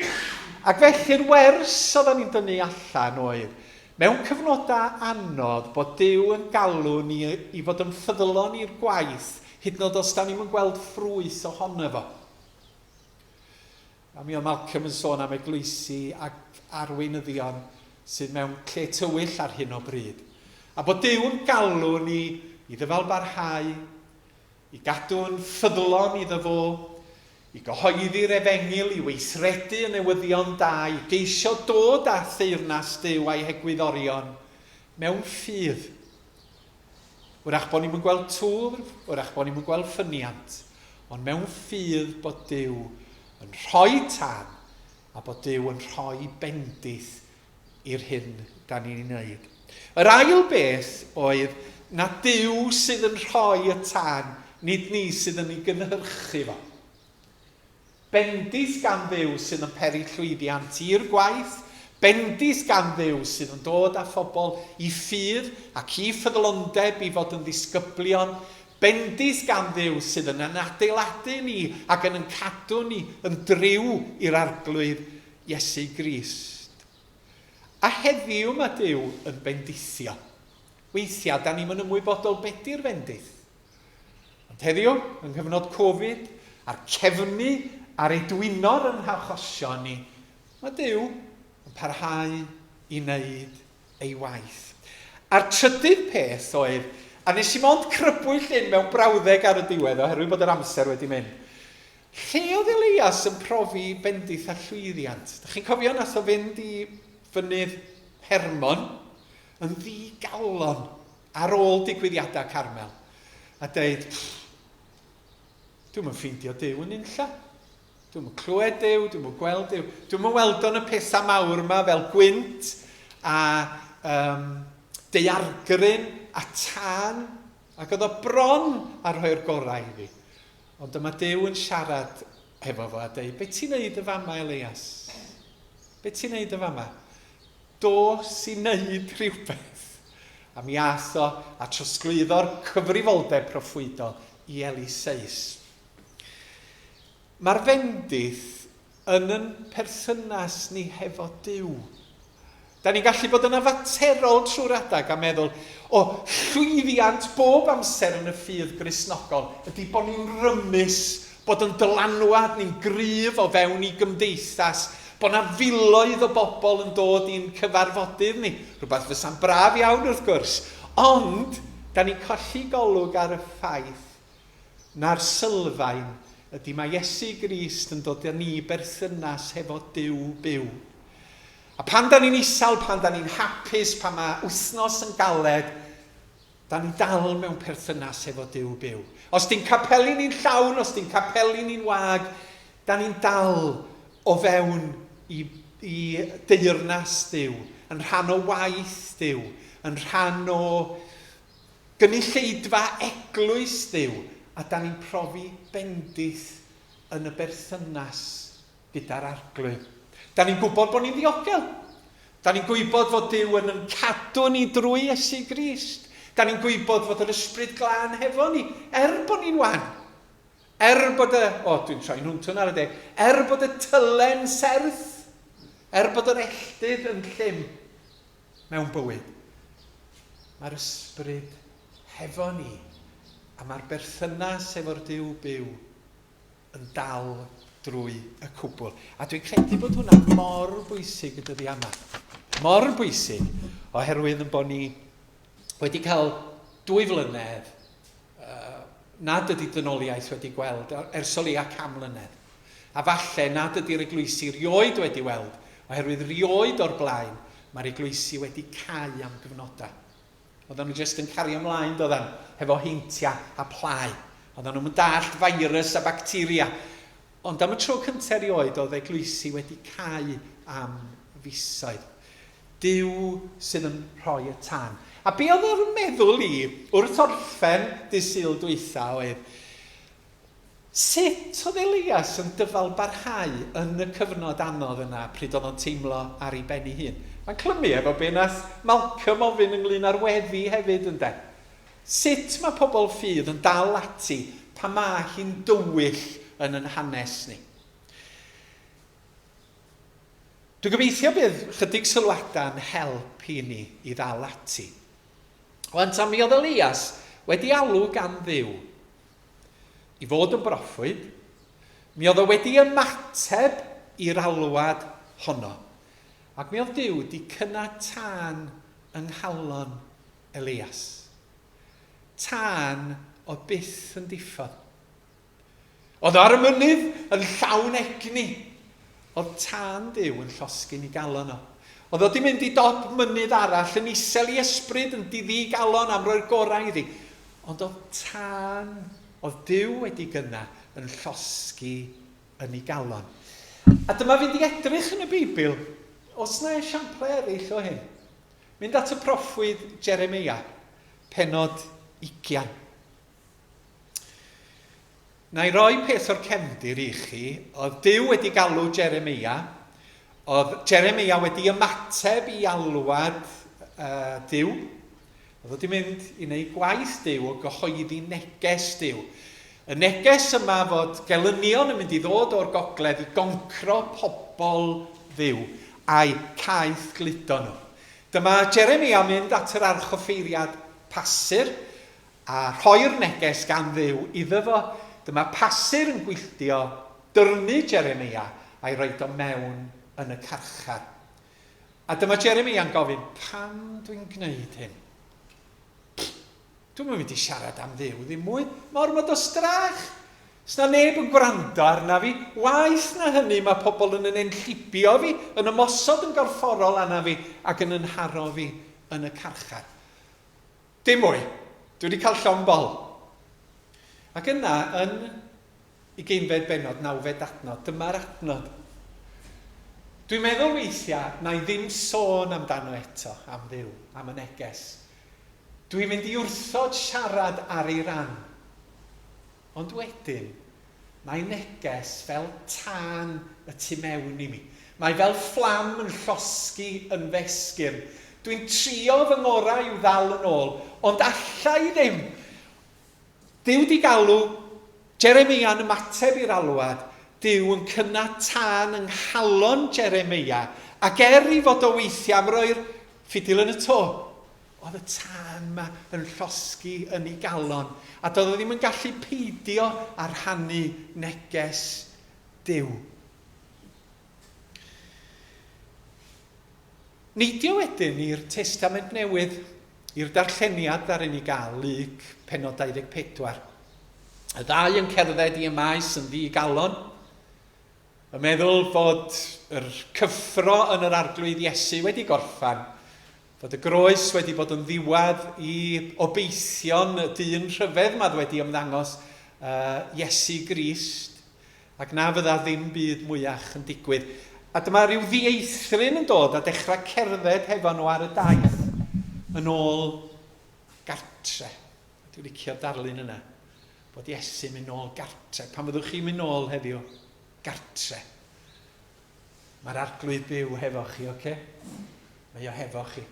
Ac felly'r wers oedden ni'n dynnu allan oedd, mewn cyfnodau anodd bod Duw yn galw ni i fod yn ffyddlon i'r gwaith, hyd yn oed os da ni'n gweld ffrwyth ohono fo. A mi o Malcolm yn sôn am eglwysi ac arweinyddion sydd mewn lle tywyll ar hyn o bryd. A bod Duw yn galw ni i ddyfalbarhau, i gadw yn ffyddlon iddo fo, i gyhoeddi'r efengil, i weithredu yn newyddion da, i geisio dod â theyrnas Duw a'i hegwyddorion mewn ffydd. Wrach bod ni'n gweld twr, wrach bod ni'n gweld ffyniant, ond mewn ffydd bod Duw yn rhoi tân a bod Duw yn rhoi bendith i'r hyn da ni'n wneud. Yr ail beth oedd na Duw sydd yn rhoi y tân, nid ni sydd yn ei gynhyrchu fo. Bendith gan Dduw sydd yn peri llwyddiant i'r gwaith, bendith gan Dduw sydd yn dod â phobl i ffydd ac i ffyddlondeb i fod yn ddisgyblion, bendith gan Dduw sydd yn adeiladu ni ac yn cadw ni yn driw i'r arglwydd Iesu Grist. A heddiw mae Duw yn bendithio. Weithiau, da ni'n ymwybodol beth yw'r bendith. Ond heddiw, yng nghyfnod Covid, a'r cefnu a'r edwynor yn hachosion ni, mae Duw yn parhau i wneud ei waith. A'r trydydd peth oedd, a nes i mond crybwyll hyn mewn brawddeg ar y diwedd, oherwydd bod yr amser wedi mynd. Lle oedd Elias yn profi bendith a llwyddiant? Dych chi'n cofio nath o fynd i fynydd Hermon, yn ddigalon ar ôl digwyddiadau Carmel a dweud, dwi'm yn ffeindio Duw yn unlla. Dwi'm yn clywed Duw, dwi'm yn gweld Duw. Dwi'm yn weld o'n y pethau mawr yma fel gwynt a daeargryn a tân. Ac oedd o bron ar rhoi'r gorau i fi. Ond dyma Duw yn siarad efo fo a dweud, be ti'n neud y fama, Elias? Be ti'n neud y fama? Dos i neud rhywbeth. A mi ath o a trosglwyddo'r cyfrifoldeb proffwydol i Eliseus. Mae'r fendith yn yn perthynas ni hefo Duw. Da ni'n gallu bod yn afaterol trwy'r adag a meddwl, llwyddiant bob amser yn y ffydd Gristnogol ydy bod ni'n rymus, bod yn dylanwad ni'n gryf o fewn i gymdeithas, bod na filoedd o bobl yn dod i'n cyfarfodydd ni. Rhywbeth fysa'n braf iawn wrth gwrs. Ond, da ni'n colli golwg ar y ffaith na'r sylfaen ydy mae Iesu Grist yn dod â ni berthynas hefo Duw byw. A pan da ni'n isal, pan da ni'n hapus, pan mae wythnos yn galed, da ni dal mewn perthynas efo Duw byw. Os di'n capelu ni'n llawn, os di'n capelu ni'n wag, da ni'n dal o fewn i deyrnas Duw, yn rhan o waith Duw, yn rhan o gynulleidfa eglwys Duw, a da ni'n profi bendith yn y berthynas gyda'r arglwydd. Da ni'n gwybod bod ni'n ddiogel. Da ni'n gwybod fod Duw yn cadw ni drwy Iesu Grist. Da ni'n gwybod fod yr ysbryd glân hefo ni, bod ni'n wan. Bod dwi'n troi'n hwntwn ar y deg, bod y tylen serth, bod yr elldydd yn llym mewn bywyd. Mae'r ysbryd hefo ni, a mae'r berthynas efo'r Duw byw yn dal drwy y cwbl. A dwi'n credu bod hwnna mor bwysig y dyddi yma. Mor bwysig, oherwydd yn bod ni wedi cael 2 flynedd, nad ydy dynoliaeth wedi gweld, ers o leia 100 mlynedd. A falle nad ydy'r eglwysi rioed wedi weld, oherwydd rioed o'r blaen, mae'r eglwysi wedi cau am gyfnodau. Oedden nhw jyst yn cario ymlaen, doedden, hefo heintia a plai. Oedden nhw'n dallt virus a bacteria. Ond am y tro cyntaf erioed oedd eglwysi wedi cau am fisoedd. Duw sydd yn rhoi y tân. A be oedd o'r meddwl i wrth orffen dydd Sul dwytha oedd, sut oedd Elias yn dyfalbarhau yn y cyfnod anodd yna pryd oedd o'n teimlo ar ei ben ei hun? Mae'n clymu efo be nath Malcolm ofyn ynglyn â'r weddi hefyd ynde. Sut mae pobl ffydd yn dal ati pa mae hi'n dywyll yn yn hanes ni. Dwi'n gobeithio bydd chydig sylwadau'n help i ni i ddal ati. Ond mi oedd Elias wedi alw gan Dduw i fod yn broffwyd, mi oedd o wedi ymateb i'r alwad honno. Ac mi oedd Duw wedi cynnau tân yng nghalon Elias. Tân o byth yn diffodd. Oedd ar y mynydd yn llawn egni. Oedd tân Duw yn llosgi'n ei galon o. Oedd o di mynd i dop mynydd arall yn isel i ysbryd yn diddigalon am roi'r gorau iddi. Ond oedd tân, oedd Duw wedi gynna yn llosgi yn ei galon. A dyma fynd i edrych yn y Beibl, os na esiample eraill o hyn. Mynd at y proffwyd Jeremia, pennod 20. Na i roi peth o'r cefndir i chi, oedd Duw wedi galw Jeremia, oedd Jeremia wedi ymateb i alwad Duw, oedd wedi mynd i wneud gwaith Duw o gyhoeddi neges Duw. Y neges yma fod gelynion yn mynd i ddod o'r gogledd i goncro pobl Dduw a'i caeth gludo nhw. Dyma Jeremia mynd at yr archoffeiriad pasur a rhoi'r neges gan Dduw iddo fo. Dyma pasur yn gwylltio dyrnu Jeremia a'i roed o mewn yn y carchar. A dyma Jeremia yn gofyn, pam dwi'n gwneud hyn? Dwi'n mynd i siarad am Dduw ddim mwy. Mor mod o strach. Sna neb yn gwrando arna fi. Waeth na hynny mae pobl yn enllibio fi, yn ymosod yn gorfforol arna fi ac yn ynharo fi yn y carchar. Dim mwy. Dwi wedi cael llong bol. Ac yna, yn 20 bennod, 9 adnod, dyma'r adnod. Dwi'n meddwl weithiau, na i ddim sôn amdano eto, am Dduw, am y neges. Dwi'n mynd i wrthod siarad ar ei ran. Ond wedyn, mae neges fel tân y tu mewn i mi. Mae fel fflam yn llosgi yn fesgyn. Dwi'n trio fy ngorau i'w ddal yn ôl, ond allai ddim. Dyw di galw Jeremia'n ymateb i'r alwad, Dyw yn cynnau tân yng nghalon Jeremia, ac i fod o weithiau am roi'r ffidil yn y to, oedd y tân yma yn llosgi yn ei galon, a doedd o ddim yn gallu peidio ar rhannu neges Dyw. Neidio wedyn i'r Testament Newydd, i'r darlleniad ddaru ni gael, Luc, pennod 24. Y ddau yn cerdded i y maes yn ddigalon, yn meddwl fod yr cyffro yn yr arglwydd Iesu wedi gorffan, fod y groes wedi bod yn ddiwedd i obeithio'n dyn rhyfedd mae wedi ymddangos Iesu Grist, ac na fydda ddim byd mwyach yn digwydd. A dyma rhyw ddieithryn yn dod a dechrau cerdded hefo nhw ar y daith yn ôl gartre. Dwi'n licio darlun yna, bod Iesu mynd nôl gartre. Pan fyddwch chi'n mynd nôl heddiw? Gartre. Mae'r arglwydd byw hefo chi, oce? Mae o hefo chi.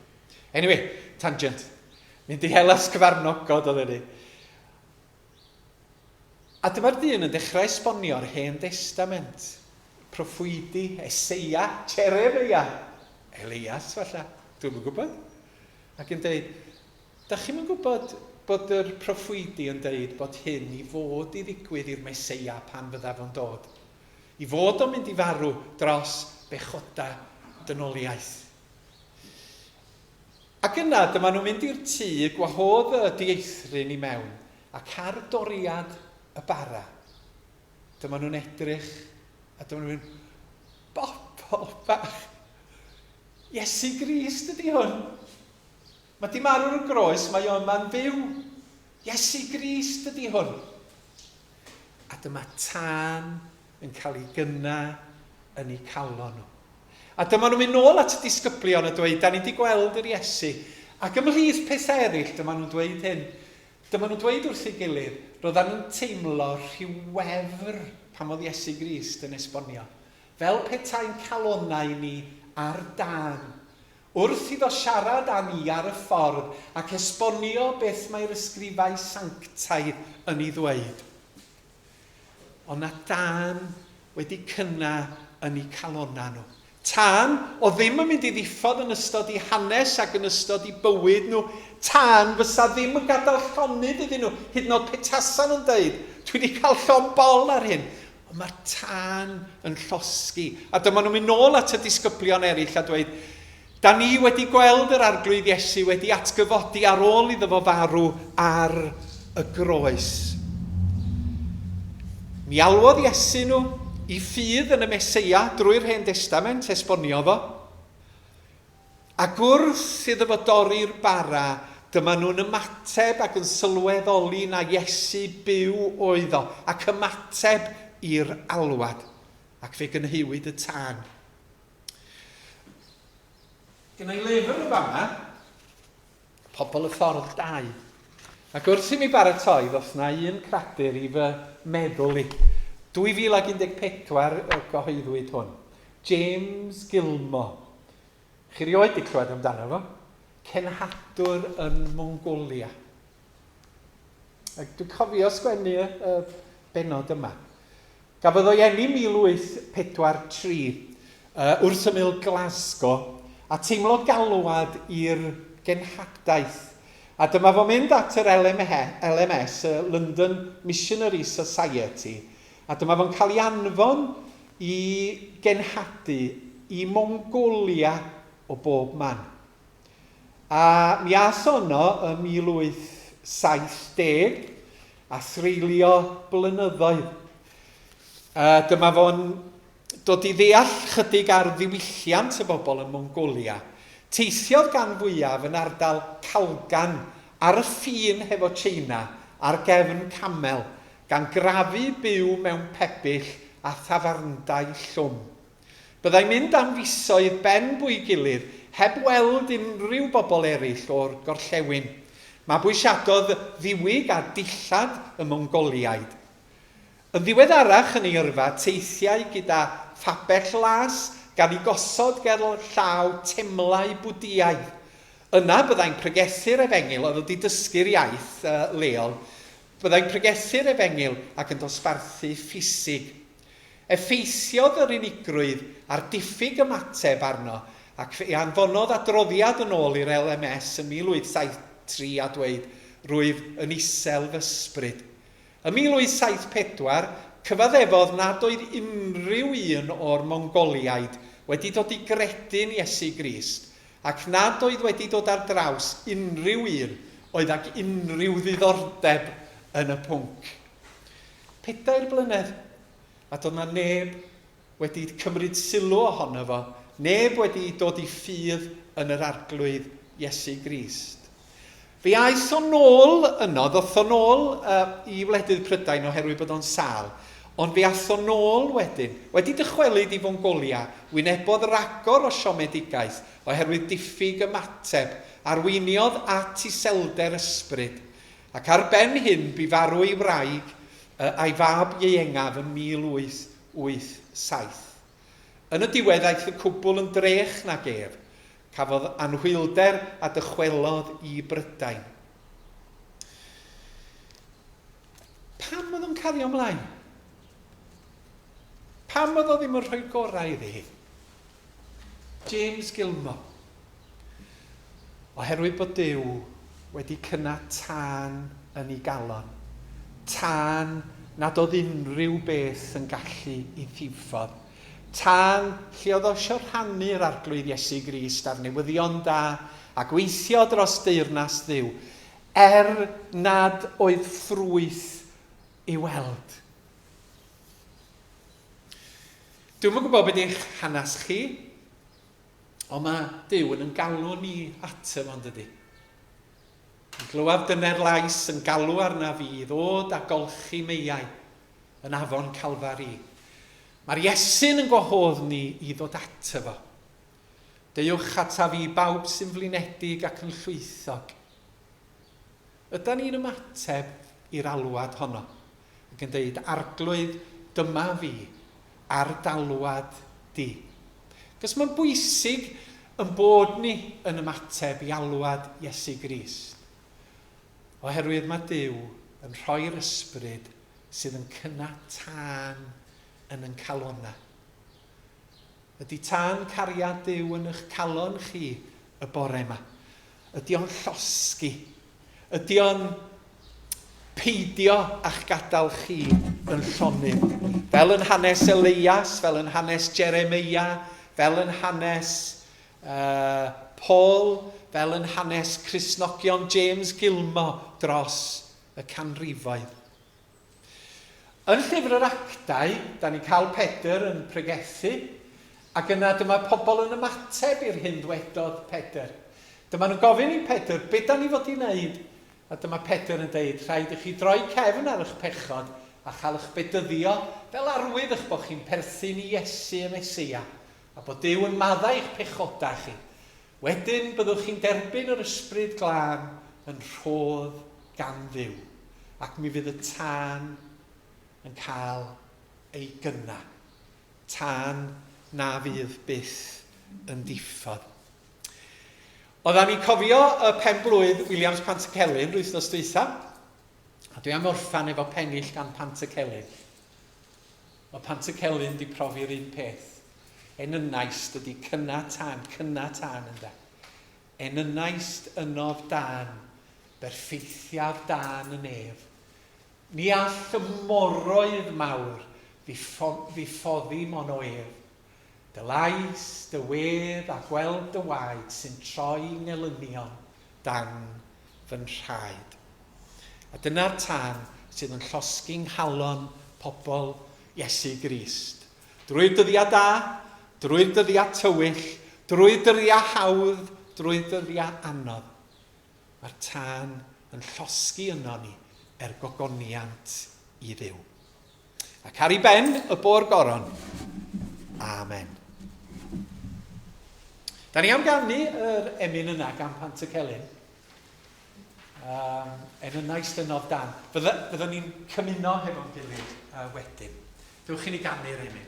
Anyway, tangent. Mynd i hela sgyfarnogod oedd yni. A dyma'r dyn yn dechrau esbonio'r Hen Testament. Proffwydi, Eseia, Jeremia, Elias, falla. Dwi'n yn gwybod. Ac yn dweud, da chi'n gwybod bod yr proffwydi yn dweud bod hyn i fod i ddigwydd i'r Meseia pan fydda fo'n dod. I fod o'n mynd i farw dros bechoda dynoliaeth. Ac yna, dyma nhw'n mynd i'r tŷ, gwahodd y dieithryn i mewn, ac ar doriad y bara, dyma nhw'n edrych, a dyma nhw'n mynd, bobl bach, Iesu Grist ydi hwn. Mae di marw'r groes, mae o'n ma'n fyw. Iesu Grist ydi hwn. A dyma tân yn cael ei gyna yn ei calon nhw. A dyma nhw'n mynd nôl at y disgyblion a dweud, da ni wedi gweld yr Iesu. Ac ymhlith pethau eraill, dyma nhw'n dweud hyn. Dyma nhw'n dweud wrth ei gilydd, roedden nhw'n teimlo rhyw wefr pan oedd Iesu Grist yn esbonio. Fel petai'n calonau ni ar dan, wrth iddo siarad â ni ar y ffordd ac esbonio beth mae'r ysgrifau sanctaidd yn ei ddweud. Ond na tân wedi cynna yn eu calonna nhw. Tân o ddim yn mynd i ddiffod yn ystod i hanes ac yn ystod i bywyd nhw. Tân fysa ddim yn gadael llonydd iddyn nhw. Hyd yn oed Petasan yn dweud, dwi wedi cael llon bol ar hyn. Ond mae'r tân yn llosgi. A dyma nhw'n mynd nôl at y disgyblion eraill a dweud, da ni wedi gweld yr arglwydd Iesu wedi atgyfodi ar ôl iddo fo farw ar y groes. Mi alwodd Iesu nhw i ffydd yn y Meseia drwy'r Hen Testament, esbonio fo. Ac wrth iddo fo dorri'r bara, dyma nhw'n ymateb ac yn sylweddoli na Iesu byw oedd o, ac ymateb i'r alwad, ac fe gynhywyd y tân. Gyna i lyfr y fama, Pobl y Ffordd 2. Ac wrth i mi baratoi, ddoth na un cradur i fy meddwl i. 2014 gyhoeddwyd hwn. James Gilmore. Chi rioed di clywed amdano fo? Cenhadwr yn Mongolia. Ac dwi'n cofio sgwennu y benod yma. Gafodd o'i eni 1843 wrth ymyl Glasgow a teimlo galwad i'r genhadaeth. A dyma fo mynd at yr LMS, London Missionary Society, a dyma fo'n cael ei anfon i genhadu i Mongolia o bob man. A mi ath ono ym 1870 a threulio blynyddoedd. Dyma fo'n dod i ddeall chydig ar ddiwylliant y bobl yn Mongolia. Teithiodd gan fwyaf yn ardal Calgan ar y ffin hefo Tsieina ar gefn camel, gan grafu byw mewn pebyll a thafarndau llwm. Byddai'n mynd am fisoedd ben bwy gilydd heb weld unrhyw bobl eraill o'r gorllewin. Mabwysiadodd ddiwyg a dillad y Mongoliaid. Yn ddiweddarach yn ei yrfa teithiau gyda phapell las gan ei gosod ger llaw temlau bwdiaidd. Yna byddai'n pregethu'r Efengyl, oedd wedi dysgu'r iaith leol, byddai'n pregethu'r Efengyl ac yn dosbarthu ffisig. Effeithiodd yr unigrwydd ar diffyg ymateb arno ac fe anfonodd adroddiad yn ôl i'r LMS yn 1873 a dweud rwyf yn isel fy ysbryd. Ym 1874 cyfaddefodd nad oedd unrhyw un o'r Mongoliaid wedi dod i gredu'n Iesu Grist ac nad oedd wedi dod ar draws unrhyw un oedd ag unrhyw ddiddordeb yn y pwnc. 4 blynedd, a doedd yna neb wedi cymryd sylw ohono fo, neb wedi dod i ffydd yn yr arglwydd Iesu Grist. Fe aeth o nôl yno, ddoth o nôl i wledydd Prydain oherwydd bod o'n sâl, ond fe aeth o nôl wedyn, wedi dychwelyd i Fongolia, wynebodd ragor o siomedigaeth oherwydd diffyg ymateb, arweiniodd at iselder ysbryd, ac ar ben hyn bu farw ei wraig a'i fab ieuengaf yn 1887. Yn y diwedd aeth y cwbl yn drech nag ef, cafodd anhwylder a dychwelodd i Brydain. Pam oedd o'n cario ymlaen? Pam oedd o ddim yn rhoi gorau iddi? James Gilmore. Oherwydd bod Duw wedi cynnau tân yn ei galon. Tân nad oedd unrhyw beth yn gallu ei ddiffodd. Tân lle oedd o eisiau rhannu'r arglwydd Iesu Grist a'r newyddion da a gweithio dros deyrnas Dduw, nad oedd ffrwyth i weld. Dwi'n yn gwybod beth i'ch hanes chi, ond mae Duw yn galw ni ato fo'n dydy. Glywaf dyna'r lais yn galw arna fi i ddod a golchi meiau yn afon Calfari. Mae'r Iesu'n yn gwahodd ni i ddod ato fo. Deuwch ata fi bawb sy'n flinedig ac yn llwythog. Ydan ni'n ymateb i'r alwad honno ac yn dweud arglwydd dyma fi ar dalwad di. Cos mae'n bwysig yn bod ni yn ymateb i alwad Iesu Grist. Oherwydd mae Duw yn rhoi'r ysbryd sydd yn cynnau tân yn yn calonna. Ydy tân cariad Duw yn eich calon chi y bore yma? Ydy o'n llosgi? Ydy o'n peidio a'ch gadael chi yn llonydd? Fel yn hanes Elias, fel yn hanes Jeremia, fel yn hanes Paul, fel yn hanes Cristnogion James Gilmore dros y canrifoedd. Yn llyfr yr Actau, da ni'n cael Pedr yn pregethu, ac yna dyma pobl yn ymateb i'r hyn ddwedodd Pedr. Dyma nhw'n gofyn i Pedr, beth da ni fod i wneud? A dyma Pedr yn dweud, rhaid i chi droi cefn ar eich pechod a chael eich bedyddio fel arwydd eich bod chi'n perthyn i Iesu y Mesia, a bod Duw yn maddau eich pechoda chi. Wedyn byddwch chi'n derbyn yr ysbryd glân yn rhodd gan Dduw, ac mi fydd y tân yn cael ei gynna. Tân na fydd byth yn diffodd. Oeddan ni'n cofio y penblwydd Williams Pantycelyn rwy'n wythnos dwytha, a dwi am orffan efo pengill gan Pantycelyn. Mae Pantycelyn di profi'r un peth. Enynaist ydi cynna tân ynda. Enynaist ynof dan, berffeithiaf dan y nef. Ni all y moroedd mawr ddiffoddi mon o ef. Dy lais, dy wedd a gweld dy waed sy'n troi ngelynion dan fy nhraed. A dyna'r tân sydd yn llosgi'n nghalon pobl Iesu Grist. Drwy'r dyddiau da, drwy'r dyddiau tywyll, drwy'r dyddiau hawdd drwy dyddiau anodd, mae'r tân yn llosgi yno ni gogoniant i Dduw. Ac ar ei ben y bôr goron. Amen. Da ni am ganu yr emyn yna gan Pantycelyn. Yn y nais dynodd dan. Fyddwn ni'n cymuno hefo'n gilydd wedyn. Dewch i ni ganu'r emyn.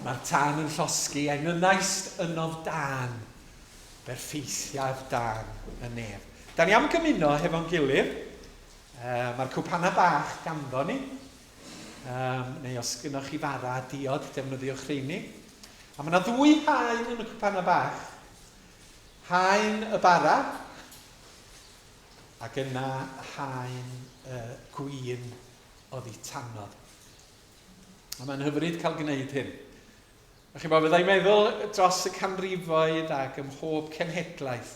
Mae'r tân yn llosgi ein ynaist ynodd dan, berffeithiaf dan y nef. Da ni am gymuno hefo'n gilydd. Mae'r cwpanna bach ganddo ni. Neu os gynnwch chi fara diod, defnyddiwch rheini. A mae yna ddwy haen yn y cwpanna bach. Haen y bara, ac yna haen gwyn oddi tanodd. A mae'n hyfryd cael gwneud hyn. A chi bod, fyddai'n meddwl dros y canrifoedd ac ym mhob cenhedlaeth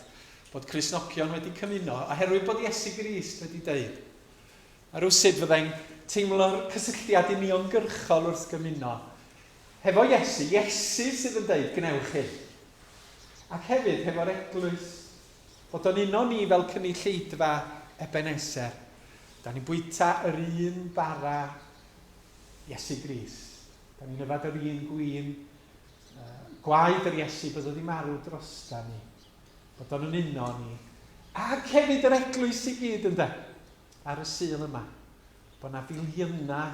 bod Cristnogion wedi cymuno, oherwydd bod Iesu Grist wedi dweud. A rwsyd fyddai'n teimlo'r cysylltiad uniongyrchol wrth gymuno. Hefo Iesu, Iesu sydd yn dweud, gnewch hyn. Ac hefyd, hefo'r eglwys, bod o'n uno ni fel cynulleidfa Ebeneser. Da ni'n bwyta yr un bara Iesu Grist. Da ni'n yfad yr un gwyn, gwaed yr Iesu bod wedi marw drosta ni. Bod o'n uno ni. Ac hefyd yr eglwys i gyd ynde. Ar y sul yma. Bod yna filiynau,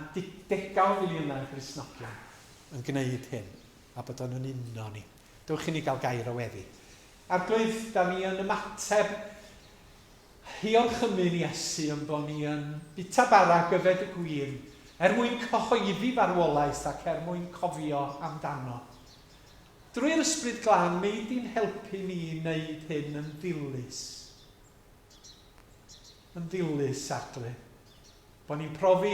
degawd filiynau Cristnogion yn gwneud hyn. A bod o'n uno ni. Dewch i ni gael gair o weddi. Arglwydd, da ni yn ymateb hiorchymyn Iesu yn bod ni yn bita bara gyfed y gwyn mwyn cyhoeddi farwolaeth ac mwyn cofio amdano. Drwy'r ysbryd glân, mae di'n helpu ni i wneud hyn yn ddilys. Yn ddilys, arglwydd. Bod ni'n profi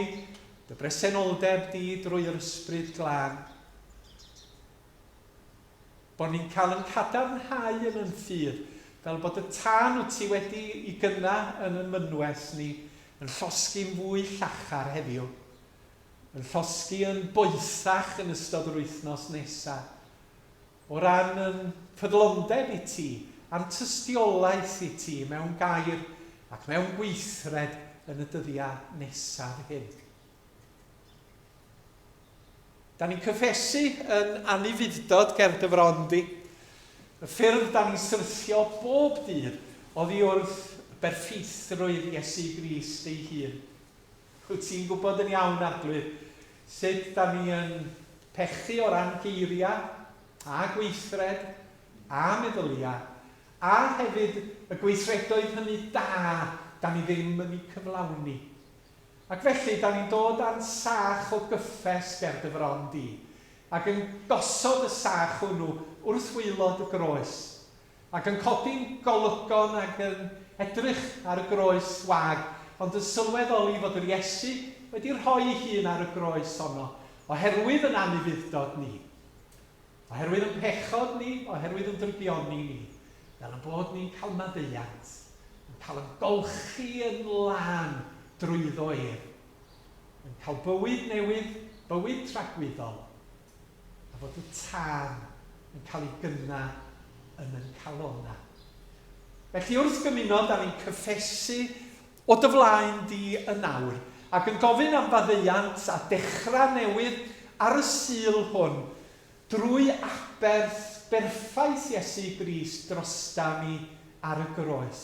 dy bresenoldeb di drwy'r ysbryd glân. Bod ni'n cael yn cadarnhau yn ffydd, fel bod y tân wyt ti wedi i gynna yn y mynwes ni yn llosgi'n fwy llachar heddiw, yn llosgi yn boethach yn ystod yr wythnos nesaf, o ran yn ffyddlondeb i ti a'r tystiolaeth i ti mewn gair ac mewn gweithred yn y dyddiau nesaf hyn. Da ni'n cyffesu yn anifuddod ger dy frondi, y ffyrdd da ni'n syrthio bob dydd oddi wrth berffeithrwydd Iesu Grist ei hun. Wyt ti'n gwybod yn iawn, Arglwydd, sut da ni yn pechu o ran geiriau a gweithred a meddyliau, a hefyd y gweithredoedd hynny da ni ddim yn ei cyflawni. Ac felly, da ni'n dod â'n sach o gyffes ger dy fron di, ac yn gosod y sach hwnnw wrth waelod y groes, ac yn codi'n golygon ac yn edrych ar y groes wag, ond yn sylweddoli fod yr Iesu wedi rhoi ei hun ar y groes honno, oherwydd yn anifuddod ni, oherwydd yn pechod ni, oherwydd yn drygioni ni, fel y bod ni'n cael maddeuant, yn cael yn golchi yn lan drwyddo eir, yn cael bywyd newydd, bywyd tragwyddol, a fod y tân yn cael ei gynna yn ein calonna. Felly wrth gymuno, da ni'n cyffesu o dy flaen di yn awr, ac yn gofyn am faddeuant a dechrau newydd ar y sul hwn, drwy aberth berffaith Iesu Grist drosta ni ar y groes.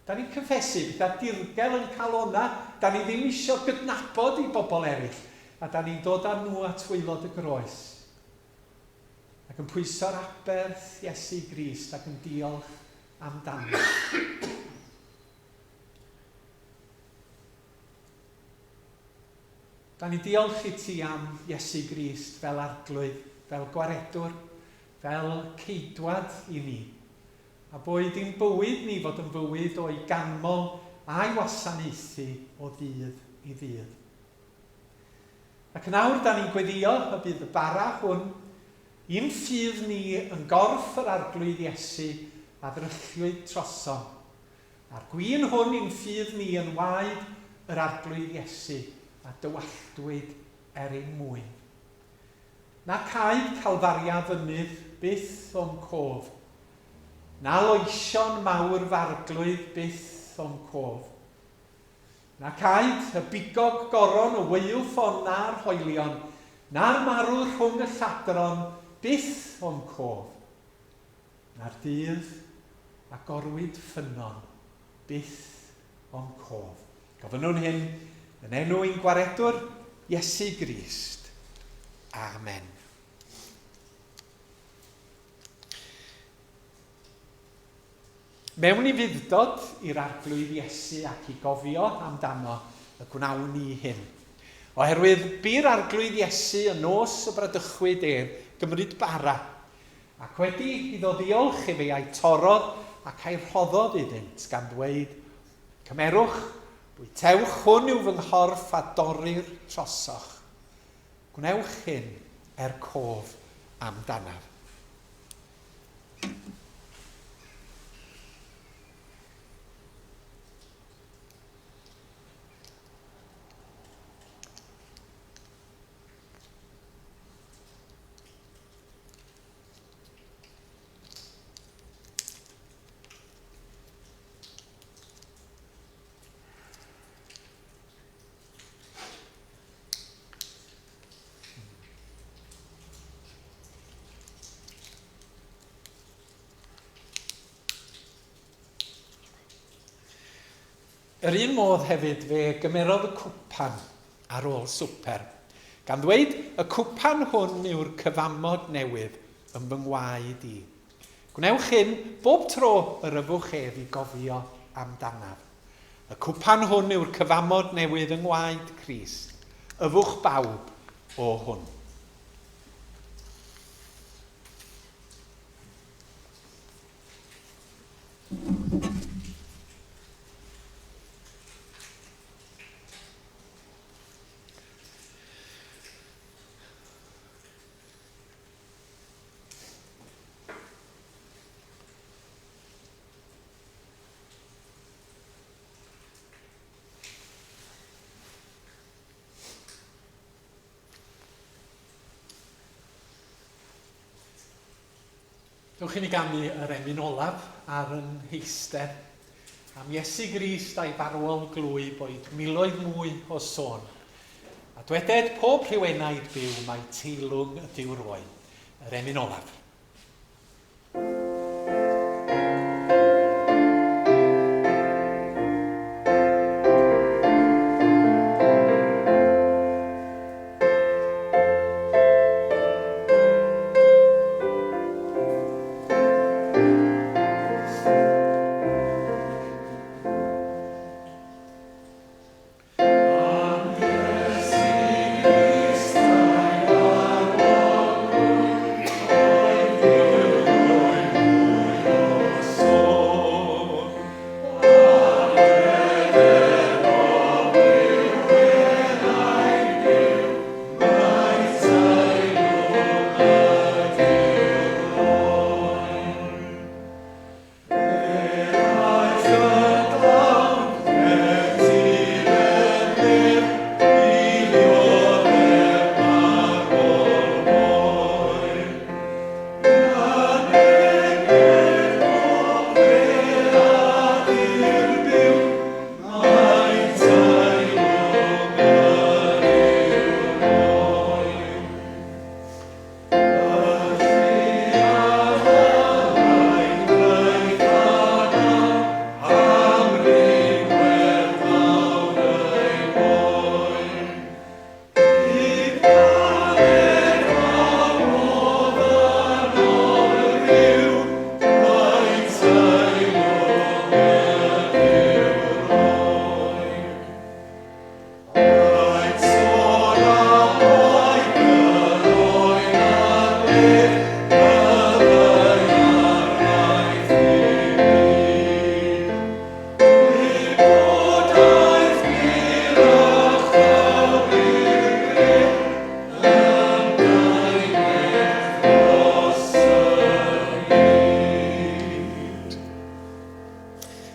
Da ni'n cyffesu beth dirgel yn calonna, da ni ddim eisiau gydnabod i bobl eraill, a da ni'n dod â nhw at waelod y groes. Ac yn pwyso'r aberth Iesu Grist ac yn diolch amdano. Da ni diolch i ti am Iesu Grist fel arglwydd, fel gwaredwr, fel ceidwad i ni. A boed i'n bywyd ni fod yn bywyd o'i ganmol a'i wasanaethu o ddydd i ddydd. Ac yn awr da ni'n gweddio y bydd y bara hwn, un ffydd ni yn gorff yr arglwydd Iesu a ddryllwyd troson. A'r gwyn hwn un ffydd ni yn waed yr arglwydd Iesu a dywalltwyd ein mwyn. Na caid calfaria fynydd byth o'n cof, na loesion mawr farglwydd byth o'n cof. Na caid y bigog goron y weilffon na'r hoelion, na'r marw rhwng y lladron byth o'n cof. Na'r dydd a gorwyd ffynon byth o'n cof. Gofynnwn hyn yn enw ein gwaredwr Iesu Grist. Amen. Mewn i fuddod i'r arglwydd Iesu ac i gofio amdano y gwnawn ni hyn. Oherwydd by'r arglwydd Iesu yn nos y bradychwyd gymryd bara, ac wedi iddo ddiolch i fe a'i torodd ac a'i rhoddodd iddynt gan dweud, cymerwch, bwytewch hwn yw fy nghorff a dorri'r trosoch. Gwnewch hyn cof amdanaf. Yr un modd hefyd fe gymerodd y cwpan ar ôl swper, gan ddweud y cwpan hwn yw'r cyfamod newydd yn fy ngwaed i. Gwnewch hyn bob tro yr yfwch ef i gofio amdanaf. Y cwpan hwn yw'r cyfamod newydd yng ngwaed Crist. Yfwch bawb o hwn. Ewch i ni ganu yr emyn olaf ar yn heister am Iesu Grist a'i farwol glwy boed miloedd mwy o sôn. A dweded pob rhywenaid byw mae teilwng y diwroi. Yr emyn olaf.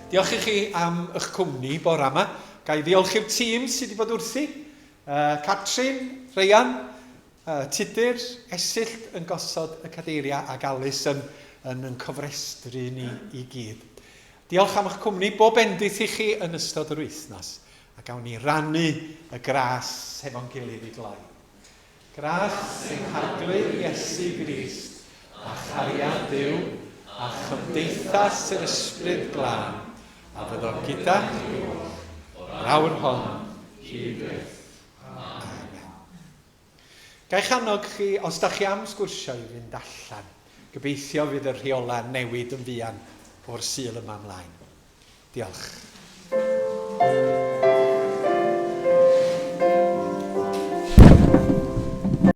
Diolch i chi am eich cwmni bore yma. Ga i ddiolch i'r tîm sydd wedi bod wrthi. Catrin, Ryan, Tudur, Esyllt yn gosod y cadeiria ac Alice yn cofrestru ni i gyd. Diolch am eich cwmni bob bendith i chi yn ystod yr wythnos. A gawn ni rannu y gras hefo'n gilydd i gloi. Gras sy'n harglwyr Iesu Grist, a chariad Duw, a chymdeithas yr ysbryd glân, a fyddo gyda chi o'r awr hon hyd byth. Amen. Ga'i channog chi, os da chi am sgwrsio i fynd allan, gobeithio fydd y rheola newid yn fuan o'r Sul yma ymlaen. Diolch.